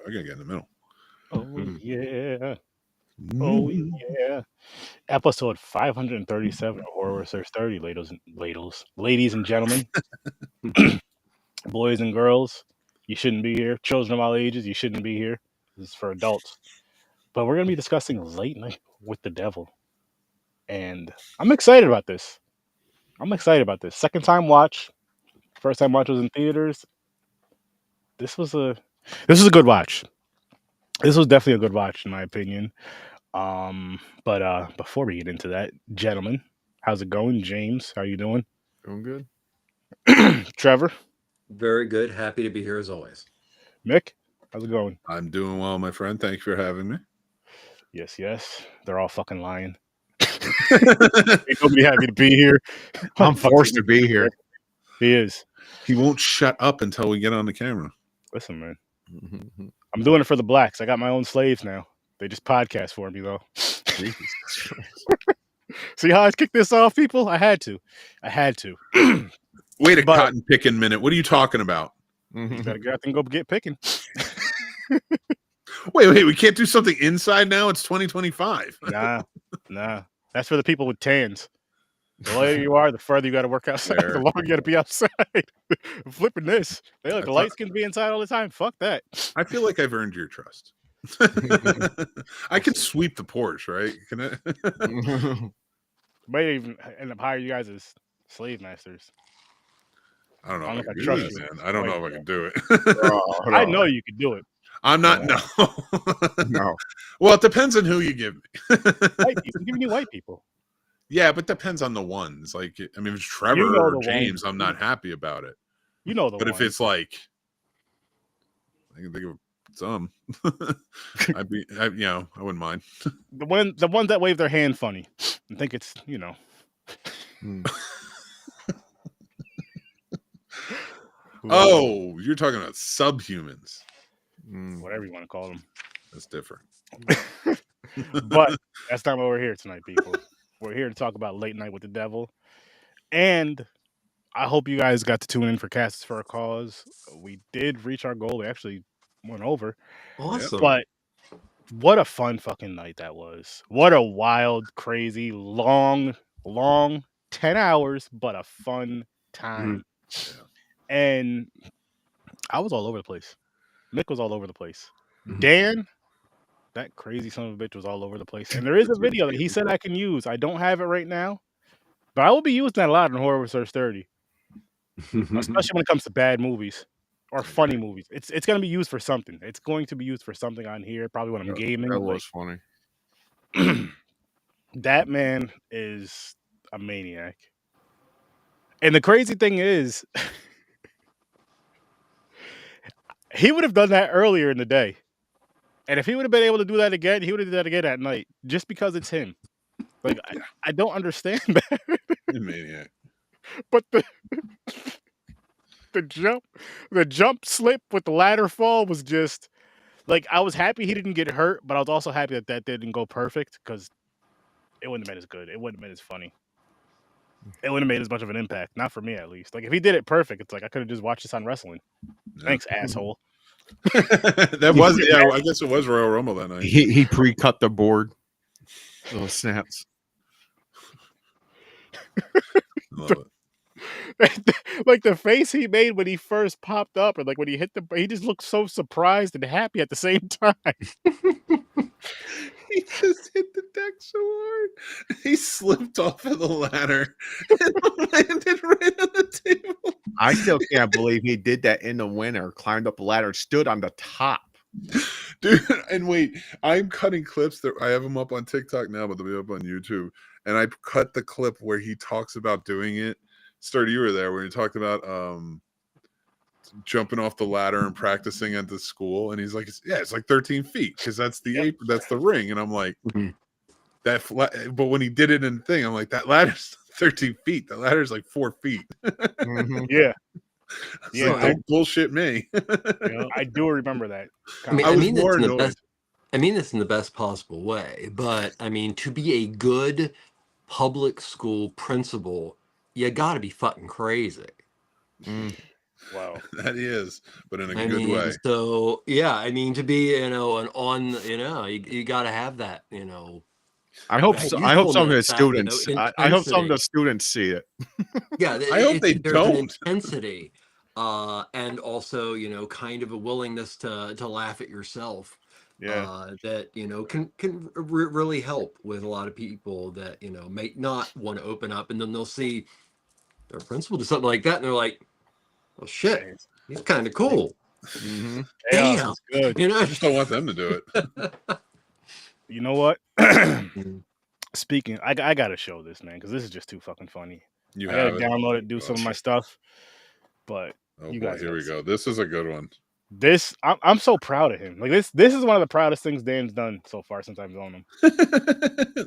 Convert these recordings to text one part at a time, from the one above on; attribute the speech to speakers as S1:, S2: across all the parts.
S1: I gotta get in the middle.
S2: Oh yeah. Oh yeah. Episode 537 of Horror Research 30, ladies and gentlemen, boys and girls. You shouldn't be here. Children of all ages, you shouldn't be here. This is for adults. But we're gonna be discussing Late Night with the Devil. And I'm excited about this. Second time watch. First time watch was in theaters. This was a good watch. This was definitely a good watch in my opinion. But before we get into that, gentlemen, how's it going? James, how you doing?
S3: Doing good.
S2: Trevor,
S4: Very good. Happy to be here as always.
S2: Mick, how's it going?
S1: I'm doing well, my friend. Thank you for having me.
S2: Yes. They're all fucking lying. Ain't nobody happy to be here.
S3: I'm forced to be here.
S2: He is.
S1: He won't shut up until we get on the camera.
S2: Listen, man. I'm doing it for the blacks. I got my own slaves now. They just podcast for me, though. See how I kicked this off, people? I had to.
S1: Wait a cotton picking minute. What are you talking about?
S2: You gotta get out and go get picking.
S1: Wait. We can't do something inside now? It's 2025.
S2: Nah. That's for the people with tans. The later you are, the further you got to work outside. The longer you got to be outside. I'm flipping this. They like the lights can be inside all the time. Fuck that.
S1: I feel like I've earned your trust. I can sweep the porch, right? Can I?
S2: Might even end up hiring you guys as slave masters.
S1: I don't know.
S2: I
S1: if
S2: don't
S1: I
S2: know
S1: can
S2: if
S1: do
S2: I
S1: that,
S2: trust
S1: man.
S2: you.
S1: I don't know if I can do it.
S2: I know you could do it.
S1: I'm not. No.
S3: No.
S1: Well, it depends on who you give me.
S2: White people. I'm giving you white people.
S1: Yeah, but depends on the ones. Like, I mean, if it's Trevor
S2: You know
S1: or
S2: the
S1: James,
S2: ones.
S1: I'm not happy about it.
S2: You know the
S1: But
S2: ones.
S1: if it's like, I can think of some. I wouldn't mind.
S2: the ones that wave their hand funny, I think it's
S1: Oh, you're talking about subhumans.
S2: whatever you want to call them.
S1: That's different.
S2: But that's not why we're here tonight, people. We're here to talk about Late Night with the Devil. And I hope you guys got to tune in for Casts for a Cause. We did reach our goal. We actually went over.
S4: Awesome.
S2: But what a fun fucking night that was. What a wild, crazy, long 10 hours, but a fun time. And I was all over the place. Mick was all over the place. Dan, that crazy son of a bitch, was all over the place. And there is a video that he said I can use. I don't have it right now, but I will be using that a lot in Horror Research 30. Especially when it comes to bad movies or funny movies. It's going to be used for something. It's going to be used for something on here, probably when I'm gaming.
S3: That was funny.
S2: That man is a maniac. And the crazy thing is, he would have done that earlier in the day. And if he would have been able to do that again, he would have done that again at night. Just because it's him. Like, I don't understand that.
S1: Maniac.
S2: But the jump slip with the ladder fall was just like, I was happy he didn't get hurt, but I was also happy that didn't go perfect because it wouldn't have been as good. It wouldn't have been as funny. It wouldn't have made as much of an impact. Not for me, at least. Like, if he did it perfect, it's like I could have just watched this on wrestling.
S1: Yeah.
S2: Thanks, asshole.
S1: That was, I guess it was Royal Rumble that night.
S3: He pre-cut the board. Little snaps.
S1: Love it.
S2: Like the face he made when he first popped up, and like when he hit he just looked so surprised and happy at the same time.
S1: He just hit the deck so hard. He slipped off of the ladder and landed right on the table.
S3: I still can't believe he did that in the winter, climbed up the ladder, and stood on the top.
S1: Dude, and wait, I'm cutting clips that I have them up on TikTok now, but they'll be up on YouTube. And I cut the clip where he talks about doing it. Sturdy, you were there where he talked about jumping off the ladder and practicing at the school, and he's like, it's like 13 feet because that's the apron, that's the ring. And I'm like, but when he did it in the thing, I'm like, that ladder's 13 feet. The ladder's like 4 feet.
S2: Yeah.
S1: Yeah, like, don't bullshit me.
S2: I do remember that.
S4: I mean this in the best possible way, but I mean, to be a good public school principal, you got to be fucking crazy.
S2: Wow.
S1: That he is, but in a
S4: I
S1: good
S4: mean,
S1: way.
S4: so yeah, I mean, to be, an on, you got to have that,
S3: I hope so. I hope some of the
S4: youthfulness, that,
S3: students. I hope some of
S4: intensity.
S3: the students see it.
S4: Yeah,
S1: I hope they
S4: there's an
S1: don't.
S4: intensity, and also, kind of a willingness to laugh at yourself.
S3: Yeah.
S4: That can really help with a lot of people that may not want to open up, and then they'll see their principal do something like that, and they're like, "Oh shit, he's kind of cool."
S3: Mm-hmm.
S2: Chaos
S4: Damn,
S2: is good.
S1: I just don't want them to do it.
S2: You know what? Speaking, I gotta show this, man, because this is just too fucking funny.
S1: You
S2: I gotta
S1: have it.
S2: download it, do some of my stuff. But
S1: Oh
S2: you
S1: boy,
S2: guys
S1: here we
S2: gotta
S1: go. This is a good one.
S2: this, I'm so proud of him. Like this is one of the proudest things Dan's done so far since I've known him.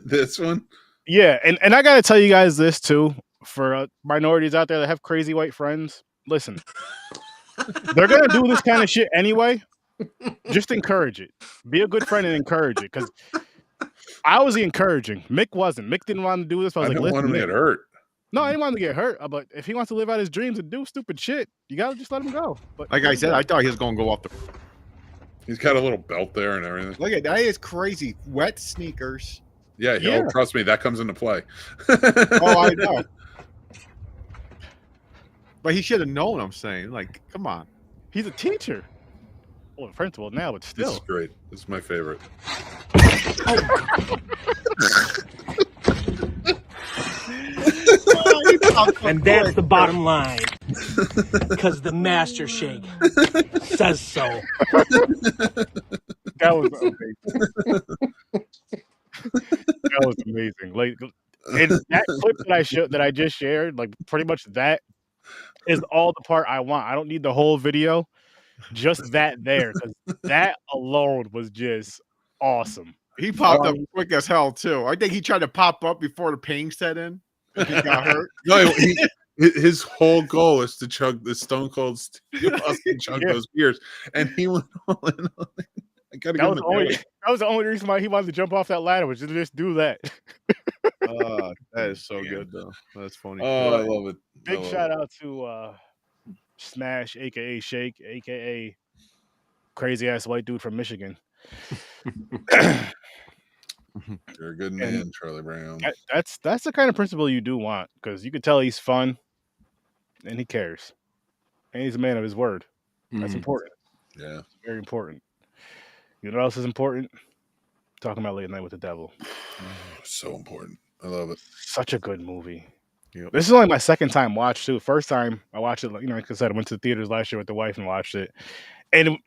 S1: This one.
S2: Yeah, and I gotta tell you guys this too, for minorities out there that have crazy white friends. Listen, they're gonna do this kind of shit anyway. Just encourage it. Be a good friend and encourage it. Because I was encouraging. Mick wasn't. Mick didn't want to do this. But I was
S1: I
S2: like,
S1: don't
S2: listen,
S1: want him to
S2: Mick.
S1: get hurt.
S2: No, I didn't want him to get hurt. But if he wants to live out his dreams and do stupid shit, you gotta just let him go. But
S3: Like I said, I thought he was going to go off the.
S1: He's got a little belt there and everything.
S3: Look at that! Is crazy. Wet sneakers.
S1: Yeah, trust me, that comes into play.
S3: Oh, I know. But he should have known. I'm saying, like, come on.
S2: he's a teacher. Well, a principal now, but
S1: This
S2: still.
S1: is great. This is my favorite.
S5: And that's the bottom line. Because the master shake says so.
S2: That was amazing. That was amazing. Like, and that clip that I just shared, like pretty much that is all the part I want. I don't need the whole video, just that there, because that alone was just awesome.
S3: He popped up quick as hell too. I think he tried to pop up before the pain set in. If he got hurt.
S1: No, his whole goal is to chug the Stone Cold Steve Austin chug those beers, and he went all in on it. I gotta
S2: That was the only reason why he wanted to jump off that ladder, was to just do that.
S3: That is so good though. That's funny.
S1: Oh, I love it.
S2: Big shout out to Smash, aka Shake, aka crazy ass white dude from Michigan.
S1: You're a good man, Charlie Brown.
S2: That's the kind of principal you do want, because you can tell he's fun and he cares, and he's a man of his word. That's important.
S1: Yeah,
S2: it's very important. You know what else is important? Talking about Late Night with the Devil.
S1: So important. I love it.
S2: Such a good movie. Yep. This is only my second time watch too. First time I watched it, like I said, I went to the theaters last year with the wife and watched it, and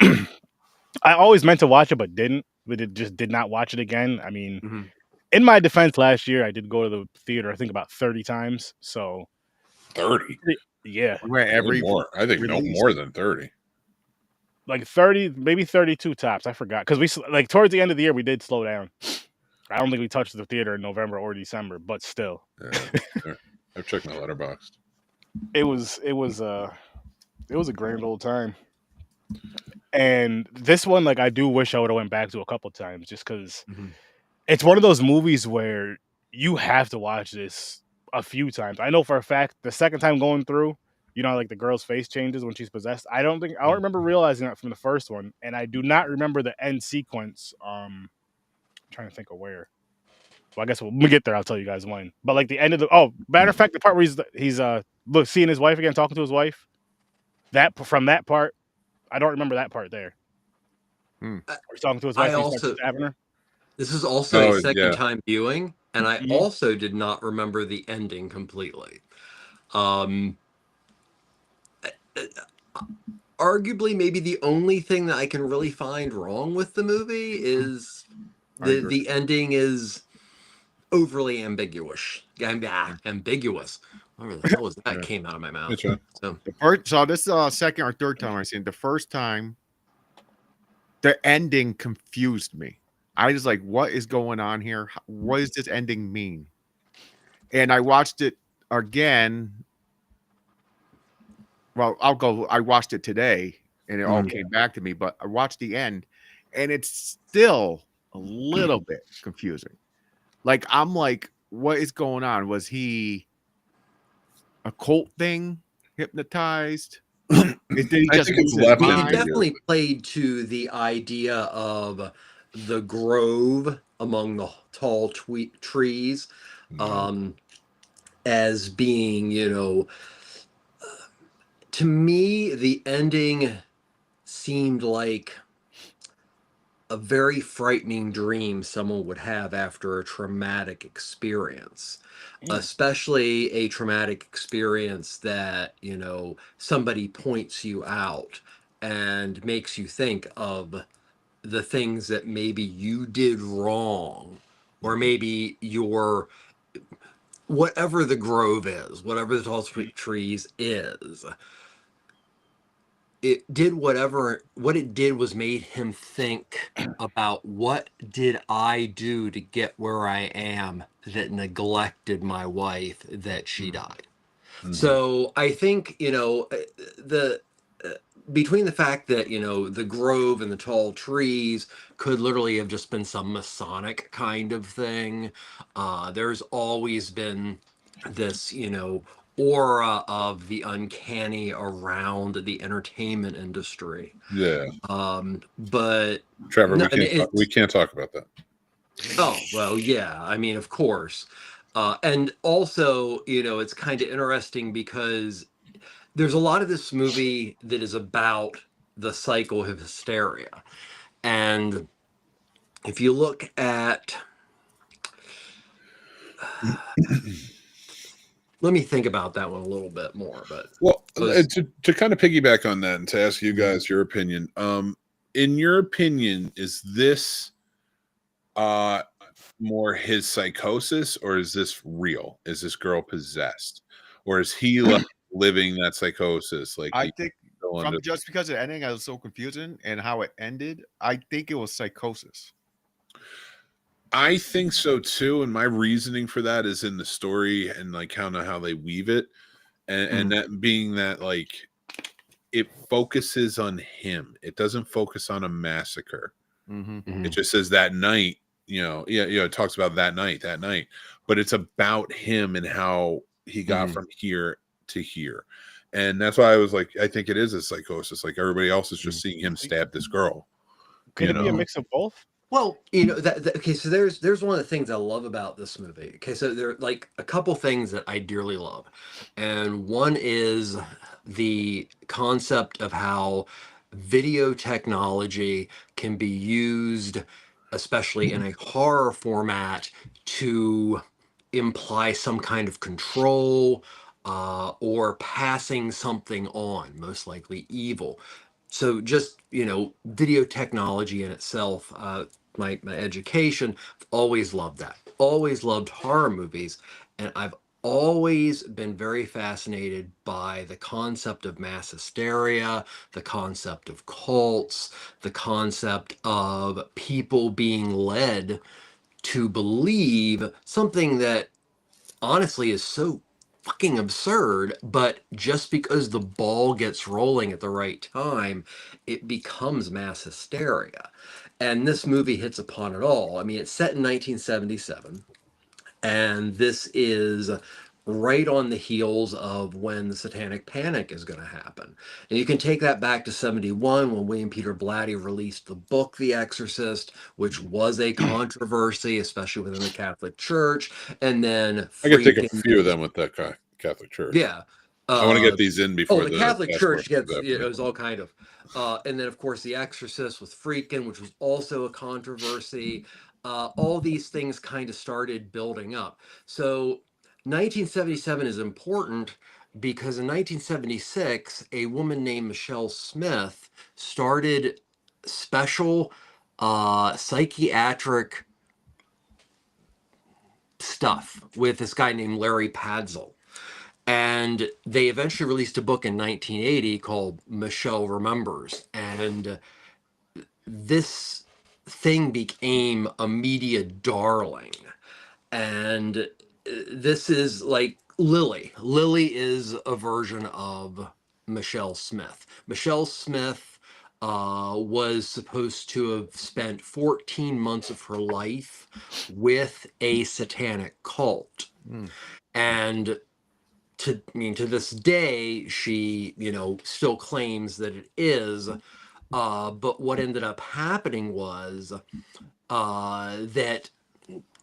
S2: I always meant to watch it but didn't. But just did not watch it again. I mean, in my defense, last year I did go to the theater, I think about 30 times. So
S1: 30,
S2: yeah,
S3: every
S1: more. I think no more than 30.
S2: Like 30, maybe 32 tops. I forgot, because we like towards the end of the year we did slow down. I don't think we touched the theater in November or December, but still,
S1: I've checked my letterboxd.
S2: It was a grand old time. And this one, like, I do wish I would have went back to a couple times, just because it's one of those movies where you have to watch this a few times. I know for a fact the second time going through, like the girl's face changes when she's possessed. I don't remember realizing that from the first one, and I do not remember the end sequence. I'm trying to think of where. Well, I guess when we get there, I'll tell you guys when. But like the end of matter of fact, the part where he's seeing his wife again, talking to his wife. From that part, I don't remember that part there. Or talking to his wife.
S4: This is also a second time viewing, and I also did not remember the ending completely. Arguably, maybe the only thing that I can really find wrong with the movie is the ending is overly ambiguous. Ambiguous. Whatever the hell was that came out of my mouth.
S3: So this is second or third time I've seen it. The first time, the ending confused me. I was like, what is going on here? What does this ending mean? And I watched it again. Well, I watched it today and it all came back to me, but I watched the end and it's still a little bit confusing. Like, I'm like, what is going on? Was he a cult thing, hypnotized? Did he
S1: I
S3: just
S1: think it's
S3: lose his
S1: left
S4: It
S3: mind?
S4: definitely played to the idea of the grove among the tall trees, as being, to me, the ending seemed like a very frightening dream someone would have after a traumatic experience, especially a traumatic experience that, somebody points you out and makes you think of the things that maybe you did wrong, or maybe your whatever the grove is, whatever the tall trees is, it did what it did was made him think about what did I do to get where I am that neglected my wife that she died. So I think, the between the fact that, the grove and the tall trees could literally have just been some Masonic kind of thing. There's always been this, aura of the uncanny around the entertainment industry.
S1: Yeah,
S4: But
S1: Trevor,
S4: no,
S1: we can't talk about that.
S4: oh, well, yeah. I mean, of course. And also, it's kind of interesting because there's a lot of this movie that is about the cycle of hysteria. And if you look at, let me think about that one a little bit more. But
S1: Well, to kind of piggyback on that and to ask you guys your opinion, in your opinion, is this more his psychosis, or is this real? Is this girl possessed, or is he like living that psychosis? Like
S3: I think
S1: under...
S3: just because the ending was so confusing and how it ended, I think it was psychosis.
S1: I think so too, and my reasoning for that is in the story and like kind of how they weave it, and that being that like it focuses on him. It doesn't focus on a massacre. It just says that night. It talks about that night, but it's about him and how he got from here to here. And that's why I was like, I think it is a psychosis. Like everybody else is just seeing him stab this girl.
S2: Could it be a mix of both?
S4: Well, okay, so there's one of the things I love about this movie. Okay, so there are like a couple things that I dearly love. And one is the concept of how video technology can be used, especially in a horror format, to imply some kind of control, or passing something on, most likely evil. So just, video technology in itself, my education, I've always loved that. Always loved horror movies. And I've always been very fascinated by the concept of mass hysteria, the concept of cults, the concept of people being led to believe something that honestly is so fucking absurd, but just because the ball gets rolling at the right time, it becomes mass hysteria. And this movie hits upon it all. I mean, it's set in 1977, and this is right on the heels of when the Satanic Panic is going to happen. And you can take that back to 71 when William Peter Blatty released the book The Exorcist, which was a controversy, especially within the Catholic Church. And then
S1: I could take a few of them with that Catholic Church.
S4: Yeah.
S1: I want to get these in before
S4: the Catholic Church gets, it was all kind of. And then, of course, The Exorcist with Friedkin, which was also a controversy. All these things kind of started building up. So 1977 is important because in 1976, a woman named Michelle Smith started special psychiatric stuff with this guy named Larry Padzel. And they eventually released a book in 1980 called Michelle Remembers. And this thing became a media darling. And this is like Lily. Lily is a version of Michelle Smith. Michelle Smith was supposed to have spent 14 months of her life with a satanic cult. And to this day, she, still claims that it is. But what ended up happening was that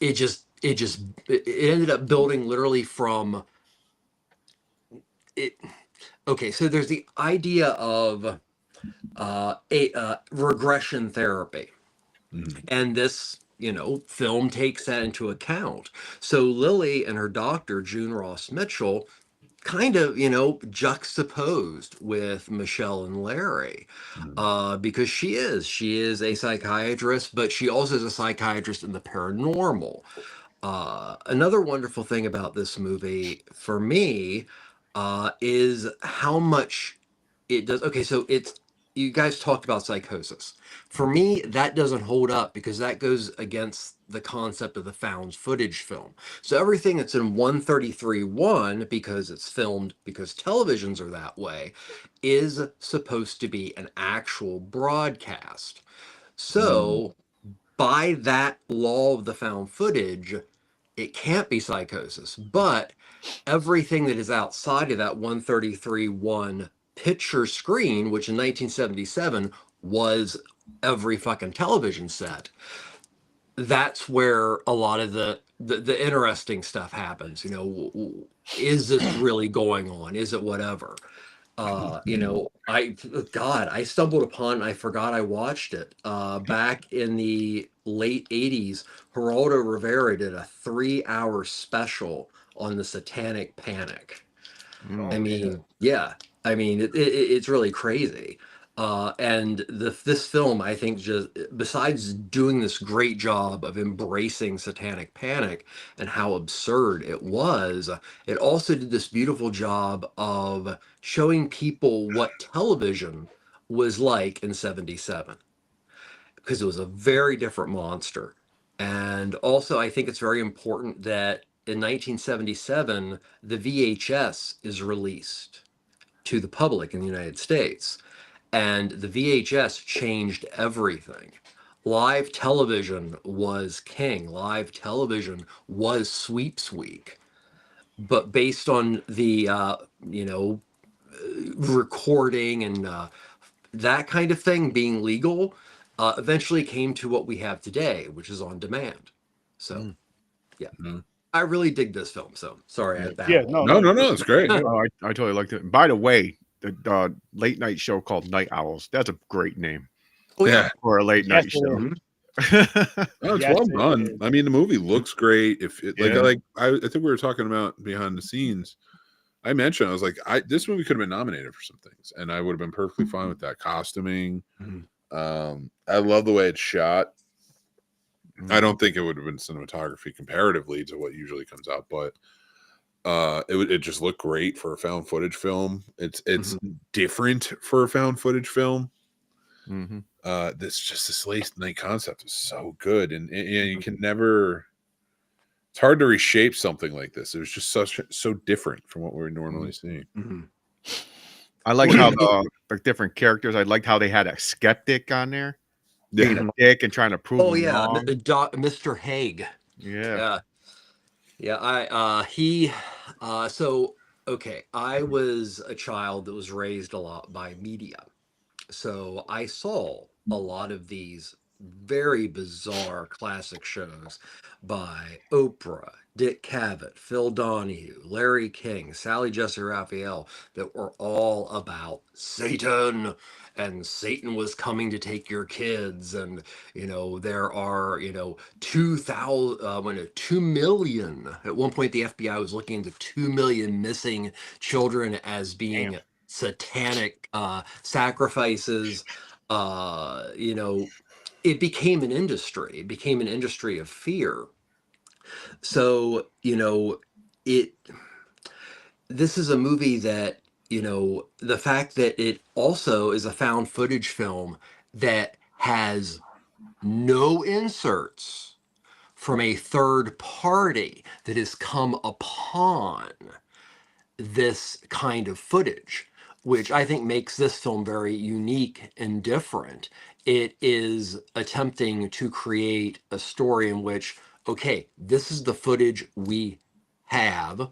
S4: it ended up building literally from it. Okay, so there's the idea of regression therapy, and this film takes that into account. So Lily and her doctor, June Ross Mitchell, kind of juxtaposed with Michelle and Larry, because she is a psychiatrist, but she also is a psychiatrist in the paranormal. Another wonderful thing about this movie for me is how much it does. Okay, so you guys talked about psychosis. For me, that doesn't hold up because that goes against the concept of the found footage film. So everything that's in 133.1, because it's filmed, because televisions are that way, is supposed to be an actual broadcast. So by that law of the found footage, it can't be psychosis. But everything that is outside of that 133.1 picture screen, which in 1977 was every fucking television set, that's where a lot of the interesting stuff happens. Is this really going on? Is it whatever? I stumbled upon, I forgot I watched it. Back in the late 80s, Geraldo Rivera did a 3-hour special on the Satanic Panic. I mean, it's really crazy. And this film, I think, just besides doing this great job of embracing Satanic Panic and how absurd it was, it also did this beautiful job of showing people what television was like in 77, because it was a very different monster. And also, I think it's very important that in 1977, the VHS is released to the public in the United States. And the VHS changed everything. Live television was king. Live television was sweeps week. But based on the, recording and that kind of thing being legal, eventually came to what we have today, which is on demand. So, yeah. I really dig this film. So sorry.
S1: No, it's great.
S3: Oh, I totally liked it. By the way, the late night show called Night Owls. That's a great name.
S4: Oh, yeah.
S3: For a late night show.
S1: Oh, it's well done. I mean, the movie looks great. If it, I think we were talking about behind the scenes. I mentioned, I was like, this movie could have been nominated for some things, and I would have been perfectly fine with that. Costuming, I love the way it's shot. I don't think it would have been cinematography comparatively to what usually comes out, but it just looked great for a found footage film. It's different for a found footage film. This late night concept is so good, and you can never. It's hard to reshape something like this. It was just so different from what we're normally seeing.
S3: I like how the different characters. I liked how they had a skeptic on there, being a dick and trying to prove.
S4: Oh yeah, Mr. Haig.
S3: Yeah.
S4: So okay, I was a child that was raised a lot by media, so I saw a lot of these very bizarre classic shows by Oprah, Dick Cavett, Phil Donahue, Larry King, Sally Jesse Raphael, that were all about Satan, and Satan was coming to take your kids, and there are 2 million. At one point the FBI was looking into 2 million missing children as being satanic sacrifices. It became an industry. It became an industry of fear. So, this is a movie that, the fact that it also is a found footage film that has no inserts from a third party that has come upon this kind of footage, which I think makes this film very unique and different. It is attempting to create a story in which, okay, this is the footage we have.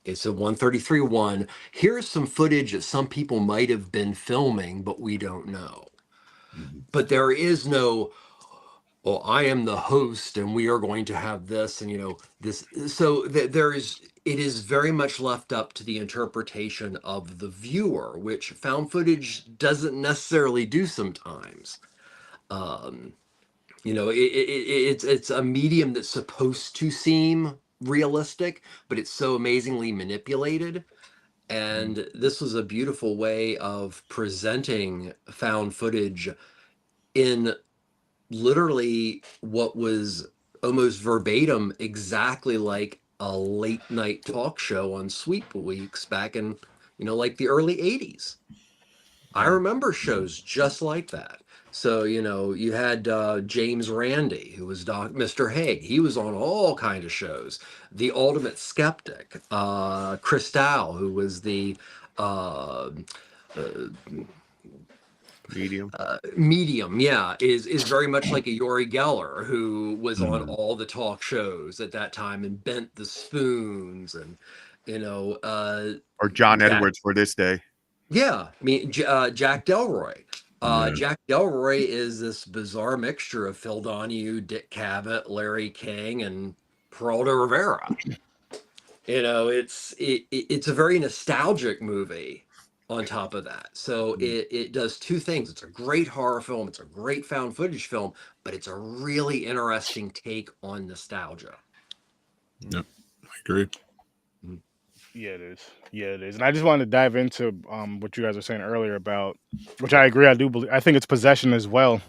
S4: Okay, so 133.1. Here's some footage that some people might have been filming, but we don't know. But there is no, well, I am the host and we are going to have this and, you know, this. So there is, it is very much left up to the interpretation of the viewer, which found footage doesn't necessarily do sometimes. You know, it's a medium that's supposed to seem realistic, but it's so amazingly manipulated. And this was a beautiful way of presenting found footage in literally what was almost verbatim exactly like a late night talk show on Sweep Weeks back in, you know, like the early 80s. I remember shows just like that. So, you know, you had James Randi, who was Mr. Haig. He was on all kind of shows. The Ultimate Skeptic, Cristal, who was the medium, yeah, is very much like a Yuri Geller, who was on all the talk shows at that time and bent the spoons and, you know,
S3: or John
S4: Jack,
S3: Edwards for this day.
S4: Yeah, I mean, Jack Delroy. Jack Delroy is this bizarre mixture of Phil Donahue, Dick Cavett, Larry King, and Geraldo Rivera. You know, it's a very nostalgic movie on top of that. So it does two things. It's a great horror film. It's a great found footage film, but it's a really interesting take on nostalgia.
S1: Yep, I agree.
S2: Yeah, it is. Yeah, it is. And I just wanted to dive into what you guys were saying earlier about, which I agree. I do believe. I think it's possession as well.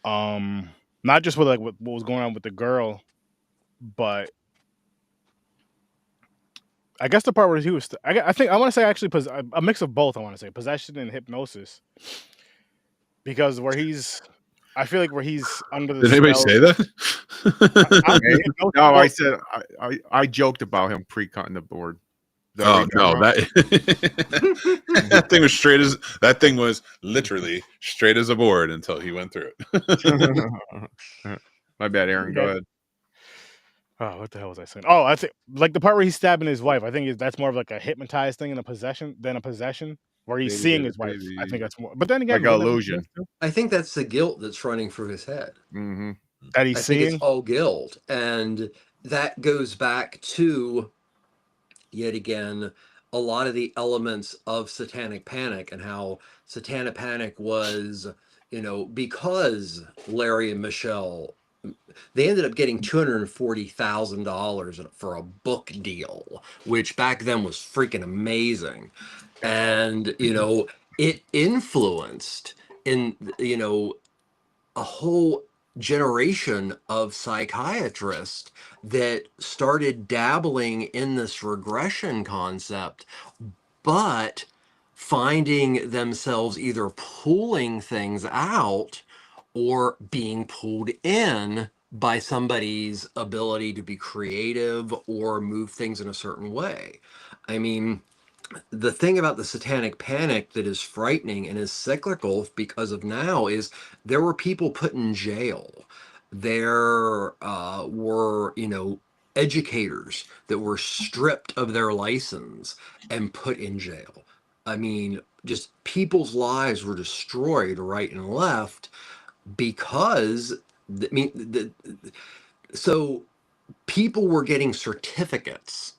S2: Not just with like what was going on with the girl, but I guess the part where he was. I think I want to say actually a mix of both. I want to say possession and hypnosis, because where he's, I feel like where he's under the.
S1: Did anybody say that?
S3: No, I said I joked about him pre-cutting the board.
S1: Oh no, that thing was straight as that thing was literally straight as a board until he went through it.
S3: My bad, Aaron. Go ahead.
S2: Oh, what the hell was I saying? Oh, I think like the part where he's stabbing his wife. I think that's more of like a hypnotized thing than a possession where he's seeing his wife. I think that's more. But then again,
S3: like an illusion.
S4: I think that's the guilt that's running through his head.
S2: That he's seeing.
S4: Think it's all guilt, and that goes back to yet again a lot of the elements of Satanic Panic and how Satanic Panic was, you know, because Larry and Michelle, they ended up getting $240,000 for a book deal, which back then was freaking amazing. And, you know, it influenced in, you know, a whole generation of psychiatrists that started dabbling in this regression concept, but finding themselves either pulling things out or being pulled in by somebody's ability to be creative or move things in a certain way. I mean, the thing about the Satanic Panic that is frightening and is cyclical because of now is there were people put in jail. There were, you know, educators that were stripped of their license and put in jail. I mean, just people's lives were destroyed right and left because, so people were getting certificates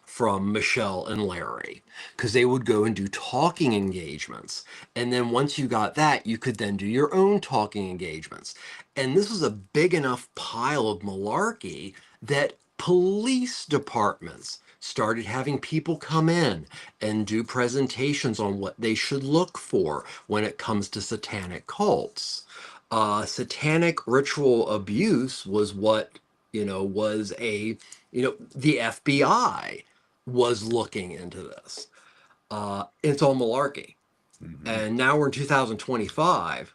S4: from Michelle and Larry because they would go and do talking engagements. And then once you got that, you could then do your own talking engagements. And this was a big enough pile of malarkey that police departments started having people come in and do presentations on what they should look for when it comes to satanic cults. Satanic ritual abuse was what, you know, was a, you know, the FBI was looking into this. It's all malarkey. And now we're in 2025,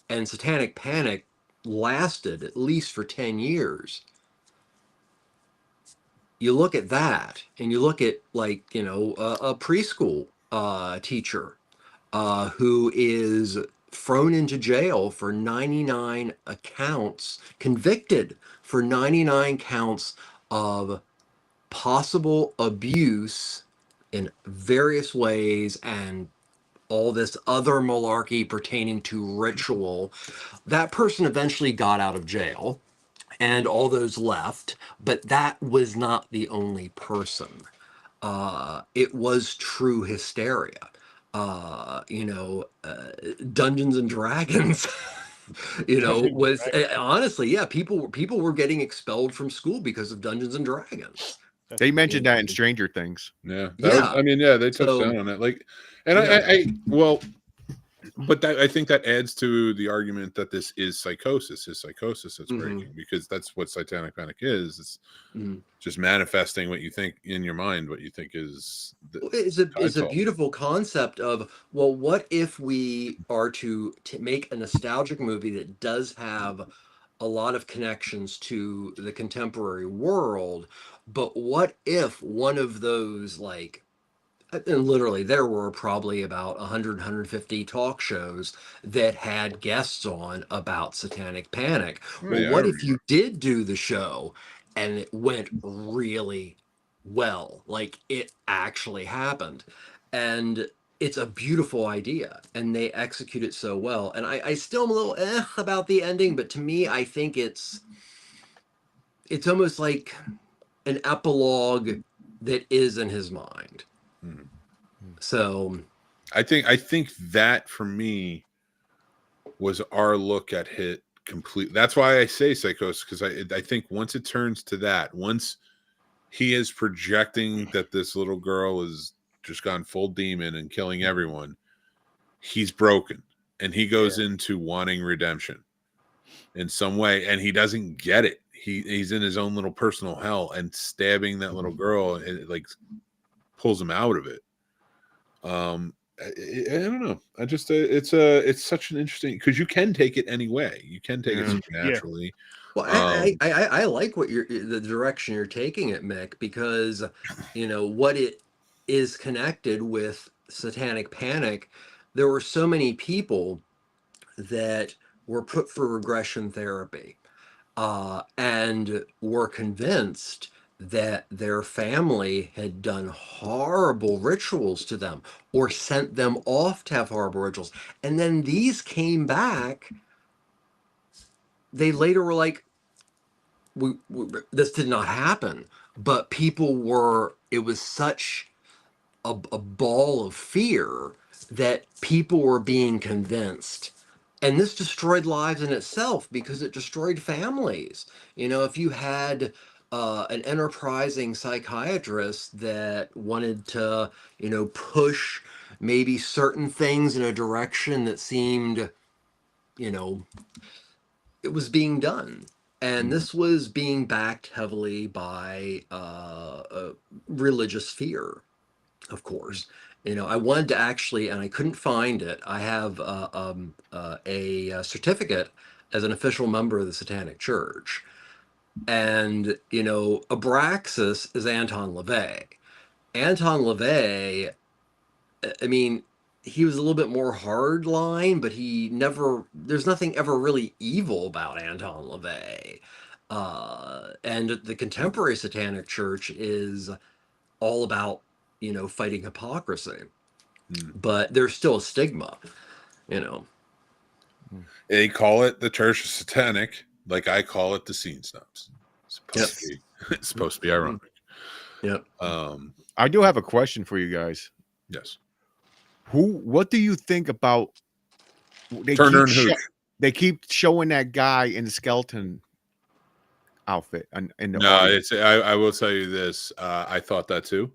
S4: and Satanic Panic lasted at least for 10 years. You look at that, and you look at, like, you know, a preschool teacher who is thrown into jail for 99 accounts, convicted for 99 counts of possible abuse in various ways and all this other malarkey pertaining to ritual. That person eventually got out of jail and all those left, but that was not the only person. It was true hysteria. Dungeons and Dragons, was honestly, yeah, people were getting expelled from school because of Dungeons and Dragons.
S3: They mentioned that in Stranger Things.
S1: Yeah,
S4: Yeah.
S1: they touched down on it. Like, and I think that adds to the argument that this is psychosis. Is psychosis that's breaking, because that's what satanic panic is. It's just manifesting what you think in your mind, what you think is.
S4: It's a beautiful concept of, well, what if we are to make a nostalgic movie that does have a lot of connections to the contemporary world, but what if one of those, like, and literally there were probably about 100, 150 talk shows that had guests on about satanic panic. Well, what if you did do the show and it went really well, like it actually happened? And it's a beautiful idea and they execute it so well. And I still am a little about the ending, but to me, I think it's almost like an epilogue that is in his mind. So
S1: I think that for me was our look at Hit complete. That's why I say psychosis, because I think once it turns to that, once he is projecting that this little girl is just gone full demon and killing everyone, he's broken and he goes into wanting redemption in some way, and he doesn't get it. He's in his own little personal hell, and stabbing that little girl, it like pulls him out of it. I don't know. I just it's such an interesting, because you can take it any way. You can take it supernaturally.
S4: Well, I like what the direction you're taking it, Mick, because what it is connected with satanic panic. There were so many people that were put for regression therapy, and were convinced that their family had done horrible rituals to them or sent them off to have horrible rituals. And then these came back. They later were like, this did not happen. But it was such a ball of fear that people were being convinced. And this destroyed lives in itself because it destroyed families. If you had an enterprising psychiatrist that wanted to, push maybe certain things in a direction that seemed, it was being done. And this was being backed heavily by religious fear, of course. I wanted to actually, and I couldn't find it. I have a certificate as an official member of the Satanic Church. And, Abraxas is Anton LaVey. Anton LaVey, I mean, he was a little bit more hardline, but there's nothing ever really evil about Anton LaVey. And the contemporary Satanic Church is all about, fighting hypocrisy. But there's still a stigma,
S1: They call it the Church of Satanic, like I call it the Scene Snobs. It's supposed to be ironic.
S4: Yep.
S3: I do have a question for you guys.
S1: Yes.
S3: What do you think about
S1: Turner and Hooch?
S3: They keep showing that guy in the skeleton outfit in the audience.
S1: I will tell you this. I thought that too.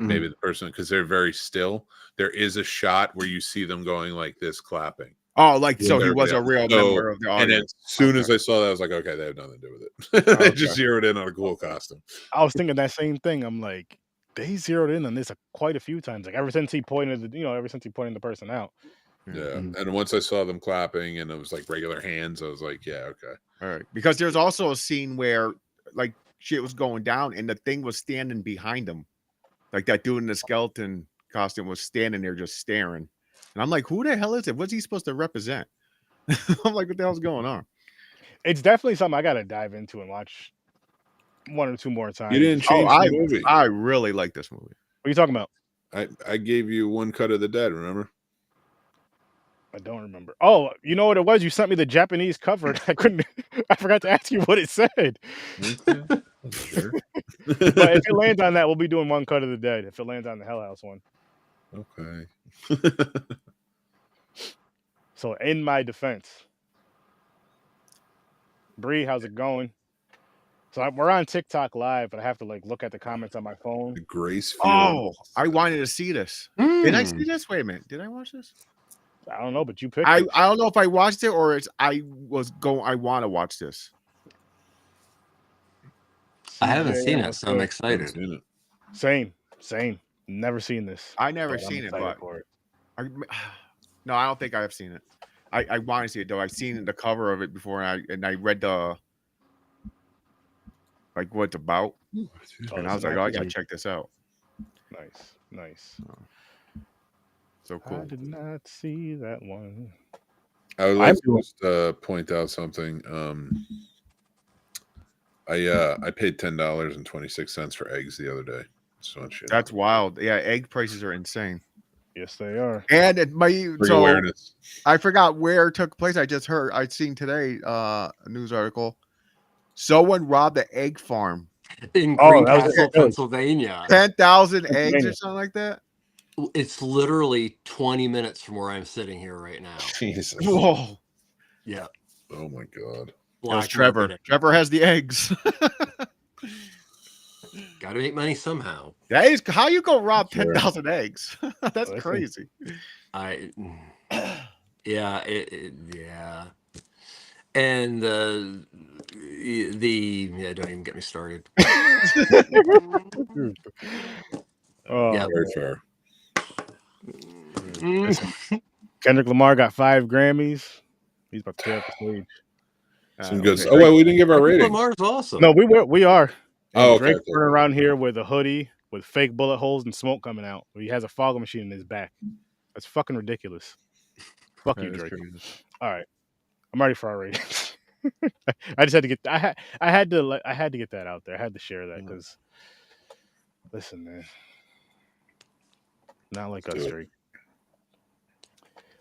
S1: Maybe the person, because they're very still. There is a shot where you see them going like this, clapping.
S3: Oh, like so he was a real member of the audience.
S1: And as soon as I saw that, I was like, okay, they have nothing to do with it. They just zeroed in on a cool costume.
S2: I was thinking that same thing. I'm like, they zeroed in on this quite a few times. Like ever since he pointed the person out.
S1: Yeah. And once I saw them clapping and it was like regular hands, I was like, yeah, okay.
S3: All right. Because there's also a scene where like shit was going down and the thing was standing behind him. Like that dude in the skeleton costume was standing there just staring. And I'm like, who the hell is it? What's he supposed to represent? I'm like, what the hell's going on?
S2: It's definitely something I got to dive into and watch 1 or 2 more times.
S1: You didn't change the movie.
S3: I really like this movie.
S2: What are you talking about?
S1: I gave you One Cut of the Dead. Remember?
S2: I don't remember. Oh, you know what it was? You sent me the Japanese cover. I couldn't. I forgot to ask you what it said.
S1: Okay. Sure.
S2: But if it lands on that, we'll be doing One Cut of the Dead. If it lands on the Hell House one.
S1: Okay.
S2: So, in my defense, Bree, how's it going? So we're on TikTok live, but I have to like look at the comments on my phone.
S1: The Grace.
S3: Oh, I wanted to see this. Did I see
S4: Mm.
S3: this? Wait a minute. Did I watch this?
S2: I don't know, but you picked
S3: I
S2: it.
S3: don't know if I watched it or it's I want to watch this.
S4: I haven't
S2: CJ,
S4: seen
S2: yeah,
S4: it, so I'm excited.
S2: Same. Never seen this.
S3: I never
S2: but I'm
S3: seen it,
S2: excited
S3: but
S2: for it.
S3: no, I don't think I have seen it. I want to see it though. I've seen the cover of it before, and I read the like what it's about, and I was like, oh, I gotta check this out.
S2: Nice.
S3: So
S2: I
S3: cool.
S2: did not see that one.
S1: I would like to just point out something. I paid $10.26 for eggs the other day. So
S3: That's wild. Yeah, egg prices are insane.
S2: Yes, they are.
S3: And it might so
S1: awareness.
S3: I forgot where it took place. I'd seen today a news article. Someone robbed an egg farm.
S4: In
S2: Oh,
S4: Greencastle, Pennsylvania.
S3: 10,000 eggs or something like that.
S4: It's literally 20 minutes from where I'm sitting here right now.
S1: Jesus.
S3: Whoa.
S4: Yeah.
S1: Oh my God.
S3: That was Trevor. Trevor has the eggs.
S4: Got to make money somehow.
S3: That is how you go rob 10,000 eggs. That's crazy.
S4: Yeah. And don't even get me started.
S2: Oh,
S4: Yeah.
S1: Very fair.
S2: Kendrick Lamar got 5 Grammys. He's about to tear up the stage.
S1: Some good stuff. Oh, wait, we didn't give our rating.
S4: Lamar's awesome.
S2: No, we are.
S1: Oh, okay,
S2: Drake's running around here with a hoodie with fake bullet holes and smoke coming out. He has a fog machine in his back. That's fucking ridiculous. Fuck you, Drake. All right, I'm ready for our ratings. I just had to get. I had to get that out there. I had to share that because, listen, man, not like us, Drake.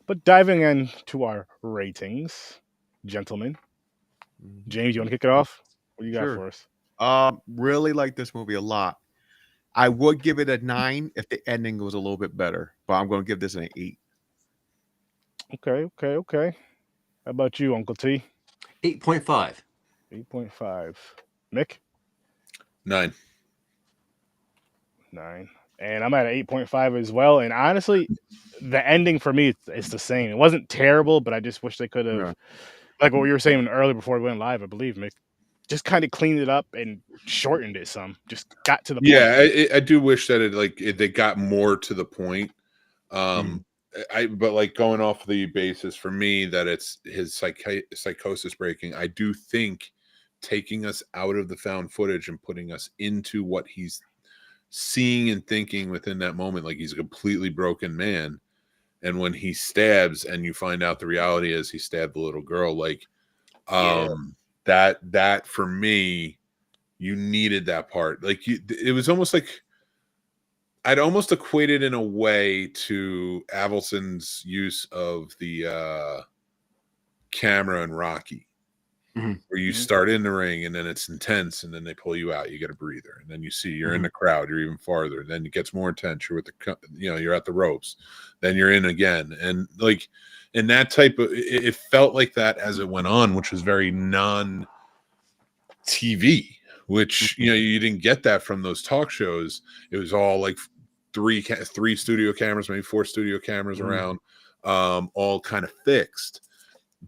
S2: But diving into our ratings, gentlemen. James, you want to kick it off? What do you got for us?
S3: Really like this movie a lot. I would give it a 9 if the ending was a little bit better, but I'm going to give this an 8.
S2: Okay. How about you, Uncle T?
S4: 8.5.
S2: 8.5. Mick?
S1: 9.
S2: 9. And I'm at an 8.5 as well. And honestly, the ending for me, it's the same. It wasn't terrible, but I just wish they could have, like what you were saying earlier before we went live, I believe, Mick, just kind of cleaned it up and shortened it some. Just got to the point.
S1: Yeah, I do wish that they got more to the point. But like going off the basis for me that it's his psychosis breaking, I do think taking us out of the found footage and putting us into what he's seeing and thinking within that moment, like he's a completely broken man. And when he stabs and you find out the reality is he stabbed the little girl, like that for me, you needed that part. Like it was almost like I'd almost equate it in a way to Avildsen's use of the camera in Rocky, where you start in the ring and then it's intense and then they pull you out, you get a breather, and then you see you're in the crowd, you're even farther, then it gets more intense, you're with you're at the ropes, then you're in again, and like in that type of it felt like that as it went on, which was very non-TV, which you didn't get that from those talk shows. It was all like three studio cameras, maybe 4 studio cameras around, all kind of fixed,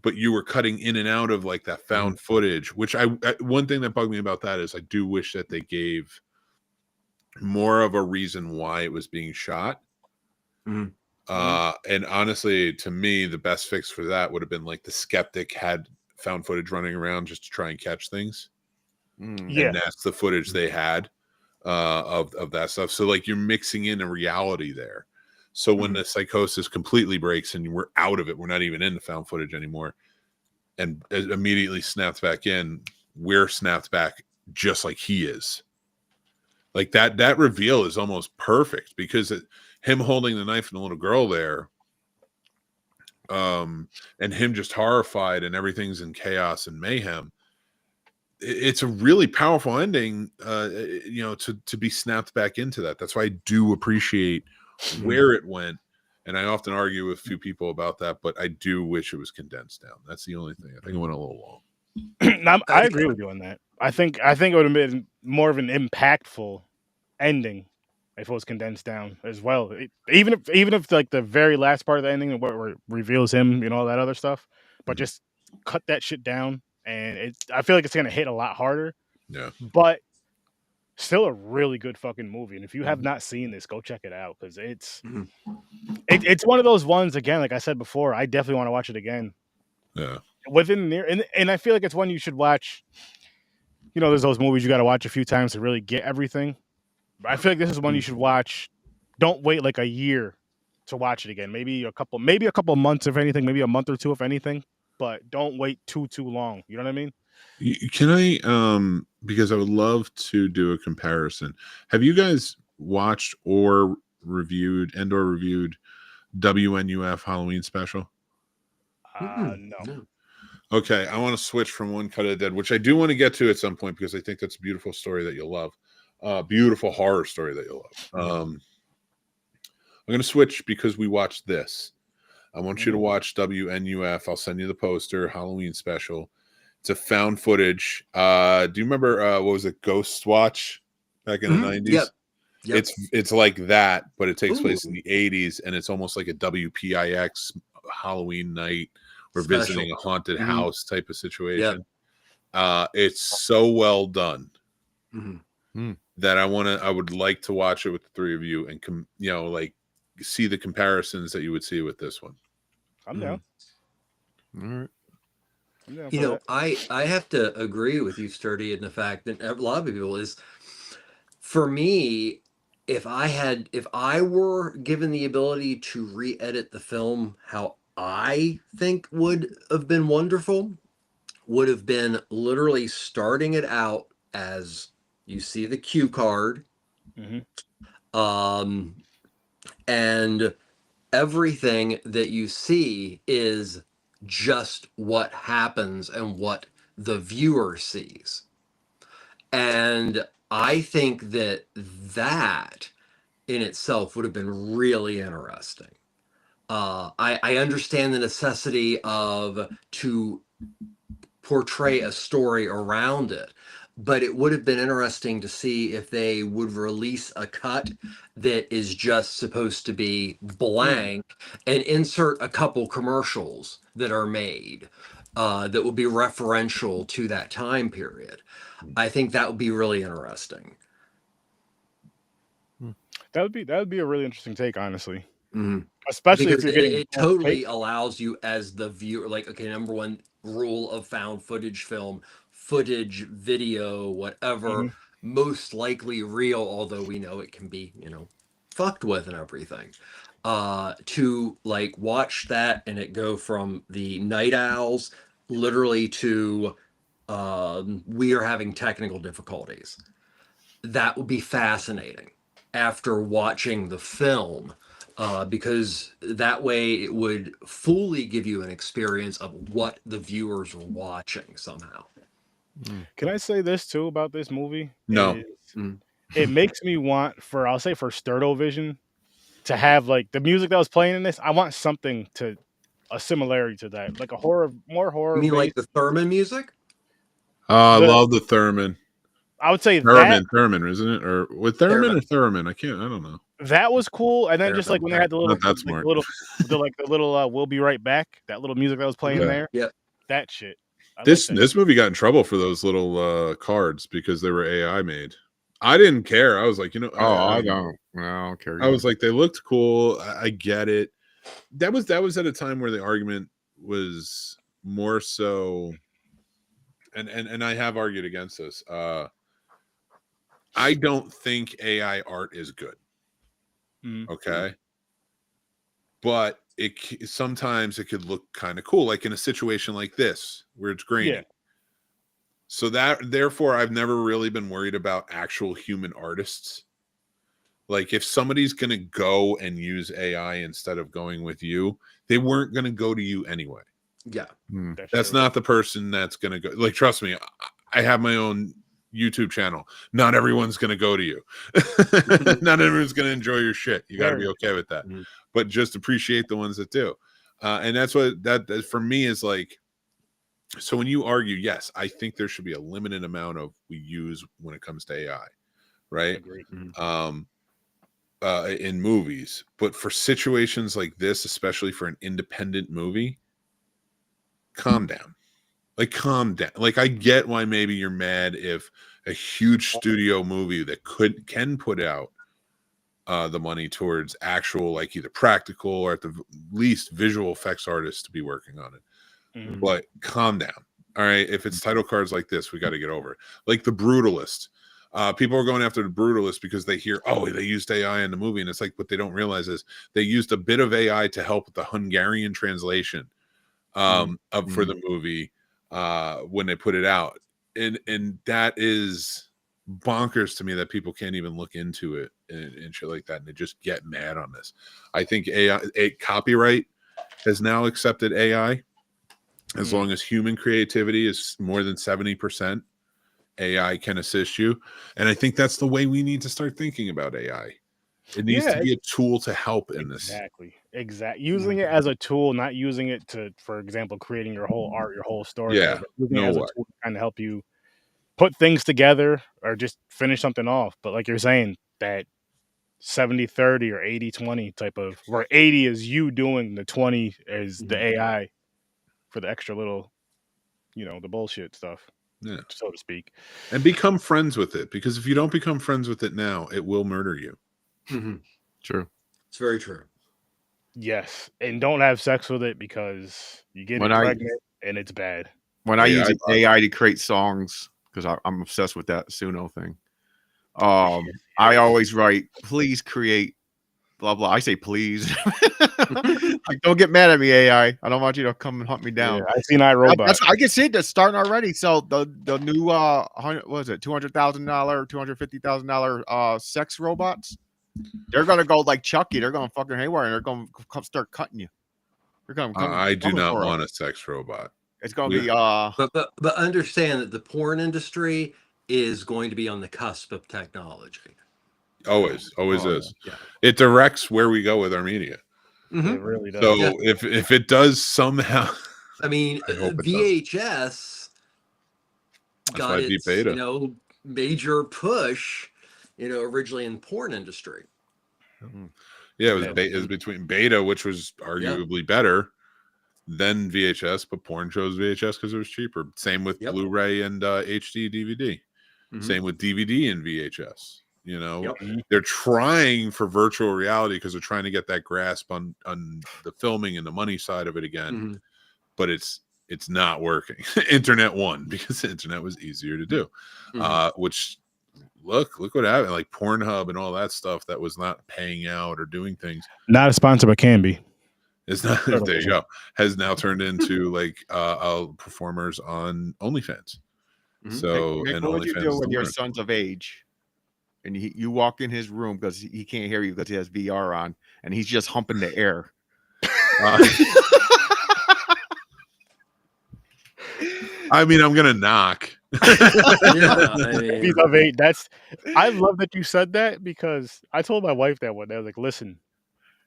S1: but you were cutting in and out of like that found footage, which one thing that bugged me about that is I do wish that they gave more of a reason why it was being shot. And honestly, to me, the best fix for that would have been like the skeptic had found footage running around just to try and catch things. And that's the footage they had of that stuff. So like you're mixing in a reality there. So when the psychosis completely breaks and we're out of it, we're not even in the found footage anymore, and it immediately snaps back in, we're snapped back just like he is. Like that reveal is almost perfect because him holding the knife and the little girl there, and him just horrified and everything's in chaos and mayhem. It's a really powerful ending, to be snapped back into that. That's why I do appreciate where it went. And I often argue with a few people about that, but I do wish it was condensed down. That's the only thing. I think it went a little long.
S2: I agree with you on that. I think it would have been more of an impactful ending if it was condensed down as well. Even if like the very last part of the ending where it reveals him, all that other stuff, but just cut that shit down, and I feel like it's gonna hit a lot harder.
S1: Yeah,
S2: but still a really good fucking movie. And if you have not seen this, go check it out because it's one of those ones. Again, like I said before, I definitely want to watch it again.
S1: Yeah,
S2: within there, and I feel like it's one you should watch. There's those movies you got to watch a few times to really get everything. But I feel like this is one you should watch. Don't wait like a year to watch it again. Maybe a couple months, if anything. Maybe a month or two, if anything. But don't wait too long. You know what I mean?
S1: Can I? Because I would love to do a comparison. Have you guys watched or reviewed WNUF Halloween Special?
S2: No.
S1: Okay, I want to switch from One Cut of the Dead, which I do want to get to at some point because I think that's a beautiful story that you'll love. Beautiful horror story that you'll love. I'm going to switch because we watched this. I want you to watch WNUF. I'll send you the poster, Halloween Special. It's a found footage. Do you remember what was it, Ghost Watch back in the 90s? Yep. It's like that, but it takes place in the 80s, and it's almost like a WPIX Halloween night. We're visiting a haunted house type of situation. Yep. It's so well done that I would like to watch it with the three of you and like see the comparisons that you would see with this one.
S2: I'm down.
S3: All right.
S4: I have to agree with you, Sturdy, in the fact that a lot of people is, for me, if I were given the ability to re-edit the film how I think would have been wonderful, would have been literally starting it out as you see the cue card, and everything that you see is just what happens and what the viewer sees. And I think that in itself would have been really interesting. I understand the necessity to portray a story around it, but it would have been interesting to see if they would release a cut that is just supposed to be blank and insert a couple commercials that are made that would be referential to that time period. I think that would be really interesting.
S2: That would be a really interesting take, honestly. Especially
S4: because
S2: if you're getting
S4: it totally allows you as the viewer, like, okay, number one rule of found footage film, footage, video, whatever, most likely real, although we know it can be, fucked with and everything. To like watch that and it go from the night owls literally to we are having technical difficulties. That would be fascinating after watching the film. Because that way it would fully give you an experience of what the viewers were watching somehow.
S2: Can I say this too about this movie?
S1: No.
S2: It makes me want for Sturdo Vision to have like the music that was playing in this. I want something to a similarity to that, like more horror.
S4: You mean like the Thurman music?
S1: I love the Theremin.
S2: I would say
S1: Theremin, isn't it? Or with Theremin or Theremin? I don't know.
S2: That was cool, and then just like when they had the little,
S1: the
S2: little "We'll be right back," that little music that was playing there.
S4: Yeah,
S2: that shit.
S1: This movie got in trouble for those little cards because they were AI made. I didn't care. I was like,
S3: I don't care.
S1: I was like, they looked cool. I get it. That was at a time where the argument was more so, and I have argued against this. I don't think AI art is good. Okay, but sometimes it could look kind of cool, like in a situation like this where it's grainy. So therefore, I've never really been worried about actual human artists. Like if somebody's going to go and use AI instead of going with you, they weren't going to go to you anyway.
S4: Yeah.
S1: That's not the person that's going to go. Like, trust me, I have my own YouTube channel. Not everyone's going to go to you. Not everyone's going to enjoy your shit. You got to be okay with that. But just appreciate the ones that do. And that's what that for me is like. So when you argue, yes, I think there should be a limited amount of we use when it comes to AI, right?
S2: Agreed.
S1: In movies, but for situations like this, especially for an independent movie, calm down. Like calm down. Like I get why maybe you're mad if a huge studio movie that can put out the money towards actual, like either practical or at the least visual effects artists to be working on it. But calm down. All right. If it's title cards like this, we got to get over it. Like The Brutalist. People are going after The Brutalist because they hear, oh, they used AI in the movie. And it's like, what they don't realize is they used a bit of AI to help with the Hungarian translation for the movie when they put it out. And that is bonkers to me that people can't even look into it and shit like that. And they just get mad on this. I think copyright has now accepted AI. As long as human creativity is more than 70%, AI can assist you. And I think that's the way we need to start thinking about AI. It needs to be a tool to help in this.
S2: Exactly. Using it as a tool, not using it to, for example, creating your whole art, your whole story.
S1: Yeah.
S2: Using it as a tool to kind of help you put things together or just finish something off. But like you're saying, that 70-30 or 80-20 type of, where 80 is you doing, the 20 is the AI for the extra little, the bullshit stuff, so to speak.
S1: And become friends with it, because if you don't become friends with it now, it will murder you.
S3: True.
S4: It's very true.
S2: Yes. And don't have sex with it because you get pregnant and it's bad.
S3: When I use AI to create songs, because I'm obsessed with that Suno thing, I always write, please create blah blah. I say please. Like, don't get mad at me, AI. I don't want you to come and hunt me down.
S2: Yeah, I seen iRobot.
S3: I can see that's starting already. So the new what was it, $200,000, $250,000 sex robots? They're gonna go like Chucky. They're gonna fucking haywire and they're gonna start cutting you. They're gonna come.
S1: I do not want a sex robot.
S3: It's gonna be
S4: but understand that the porn industry is going to be on the cusp of technology.
S1: Always is. Yeah. It directs where we go with our media.
S2: It really does.
S1: So if it does somehow,
S4: I mean, VHS got its major push, originally in the porn industry.
S1: Yeah, it was between Beta, which was arguably better than VHS, but porn chose VHS because it was cheaper. Same with Blu-ray and HD DVD. Same with DVD and VHS. They're trying for virtual reality because they're trying to get that grasp on the filming and the money side of it again, but it's not working. Internet won because the internet was easier to do. Which look what happened, like Pornhub and all that stuff that was not paying out or doing things.
S2: Not a sponsor, but can be.
S1: It's not. There you go. Has now turned into like performers on OnlyFans. So
S3: Mick,
S1: and
S3: what would you do when your
S1: son's
S3: son's of age and you walk in his room because he can't hear you because he has VR on and he's just humping the air?
S1: I mean, I'm gonna knock.
S2: He's of age. I love that you said that, because I told my wife that one day. I was like, listen,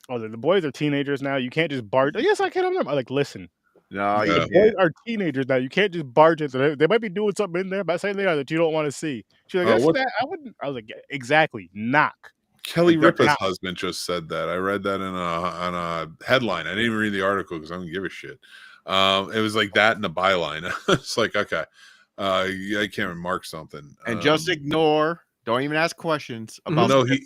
S2: the boys are teenagers now. You can't just barge. Yes, I can. I'm like, listen.
S3: No,
S2: the boys are teenagers now. You can't just barge into them. They might be doing something in there, but saying they are that you don't want to see. She's like, I wouldn't. I was like, exactly. Knock.
S1: Kelly Ripa's husband just said that. I read that on a headline. I didn't even read the article because I don't give a shit. It was like that in the byline. It's like, okay, I can't remark something.
S3: And just ignore. Don't even ask questions about.
S1: No, they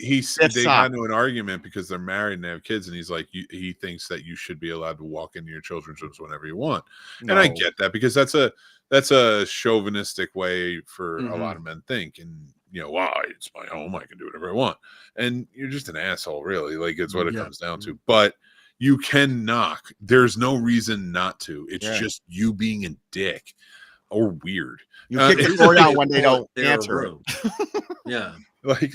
S1: got into an argument because they're married and they have kids, and he's like, he thinks that you should be allowed to walk into your children's rooms whenever you want. No. And I get that, because that's a chauvinistic way for a lot of men think, and wow, it's my home, I can do whatever I want, and you're just an asshole, really. Like, it's what it comes down to. But you can knock. There's no reason not to. It's just you being a dick. or weird.
S3: You kick the door down when they don't
S4: Their
S3: answer it.
S4: room. Yeah.
S1: Like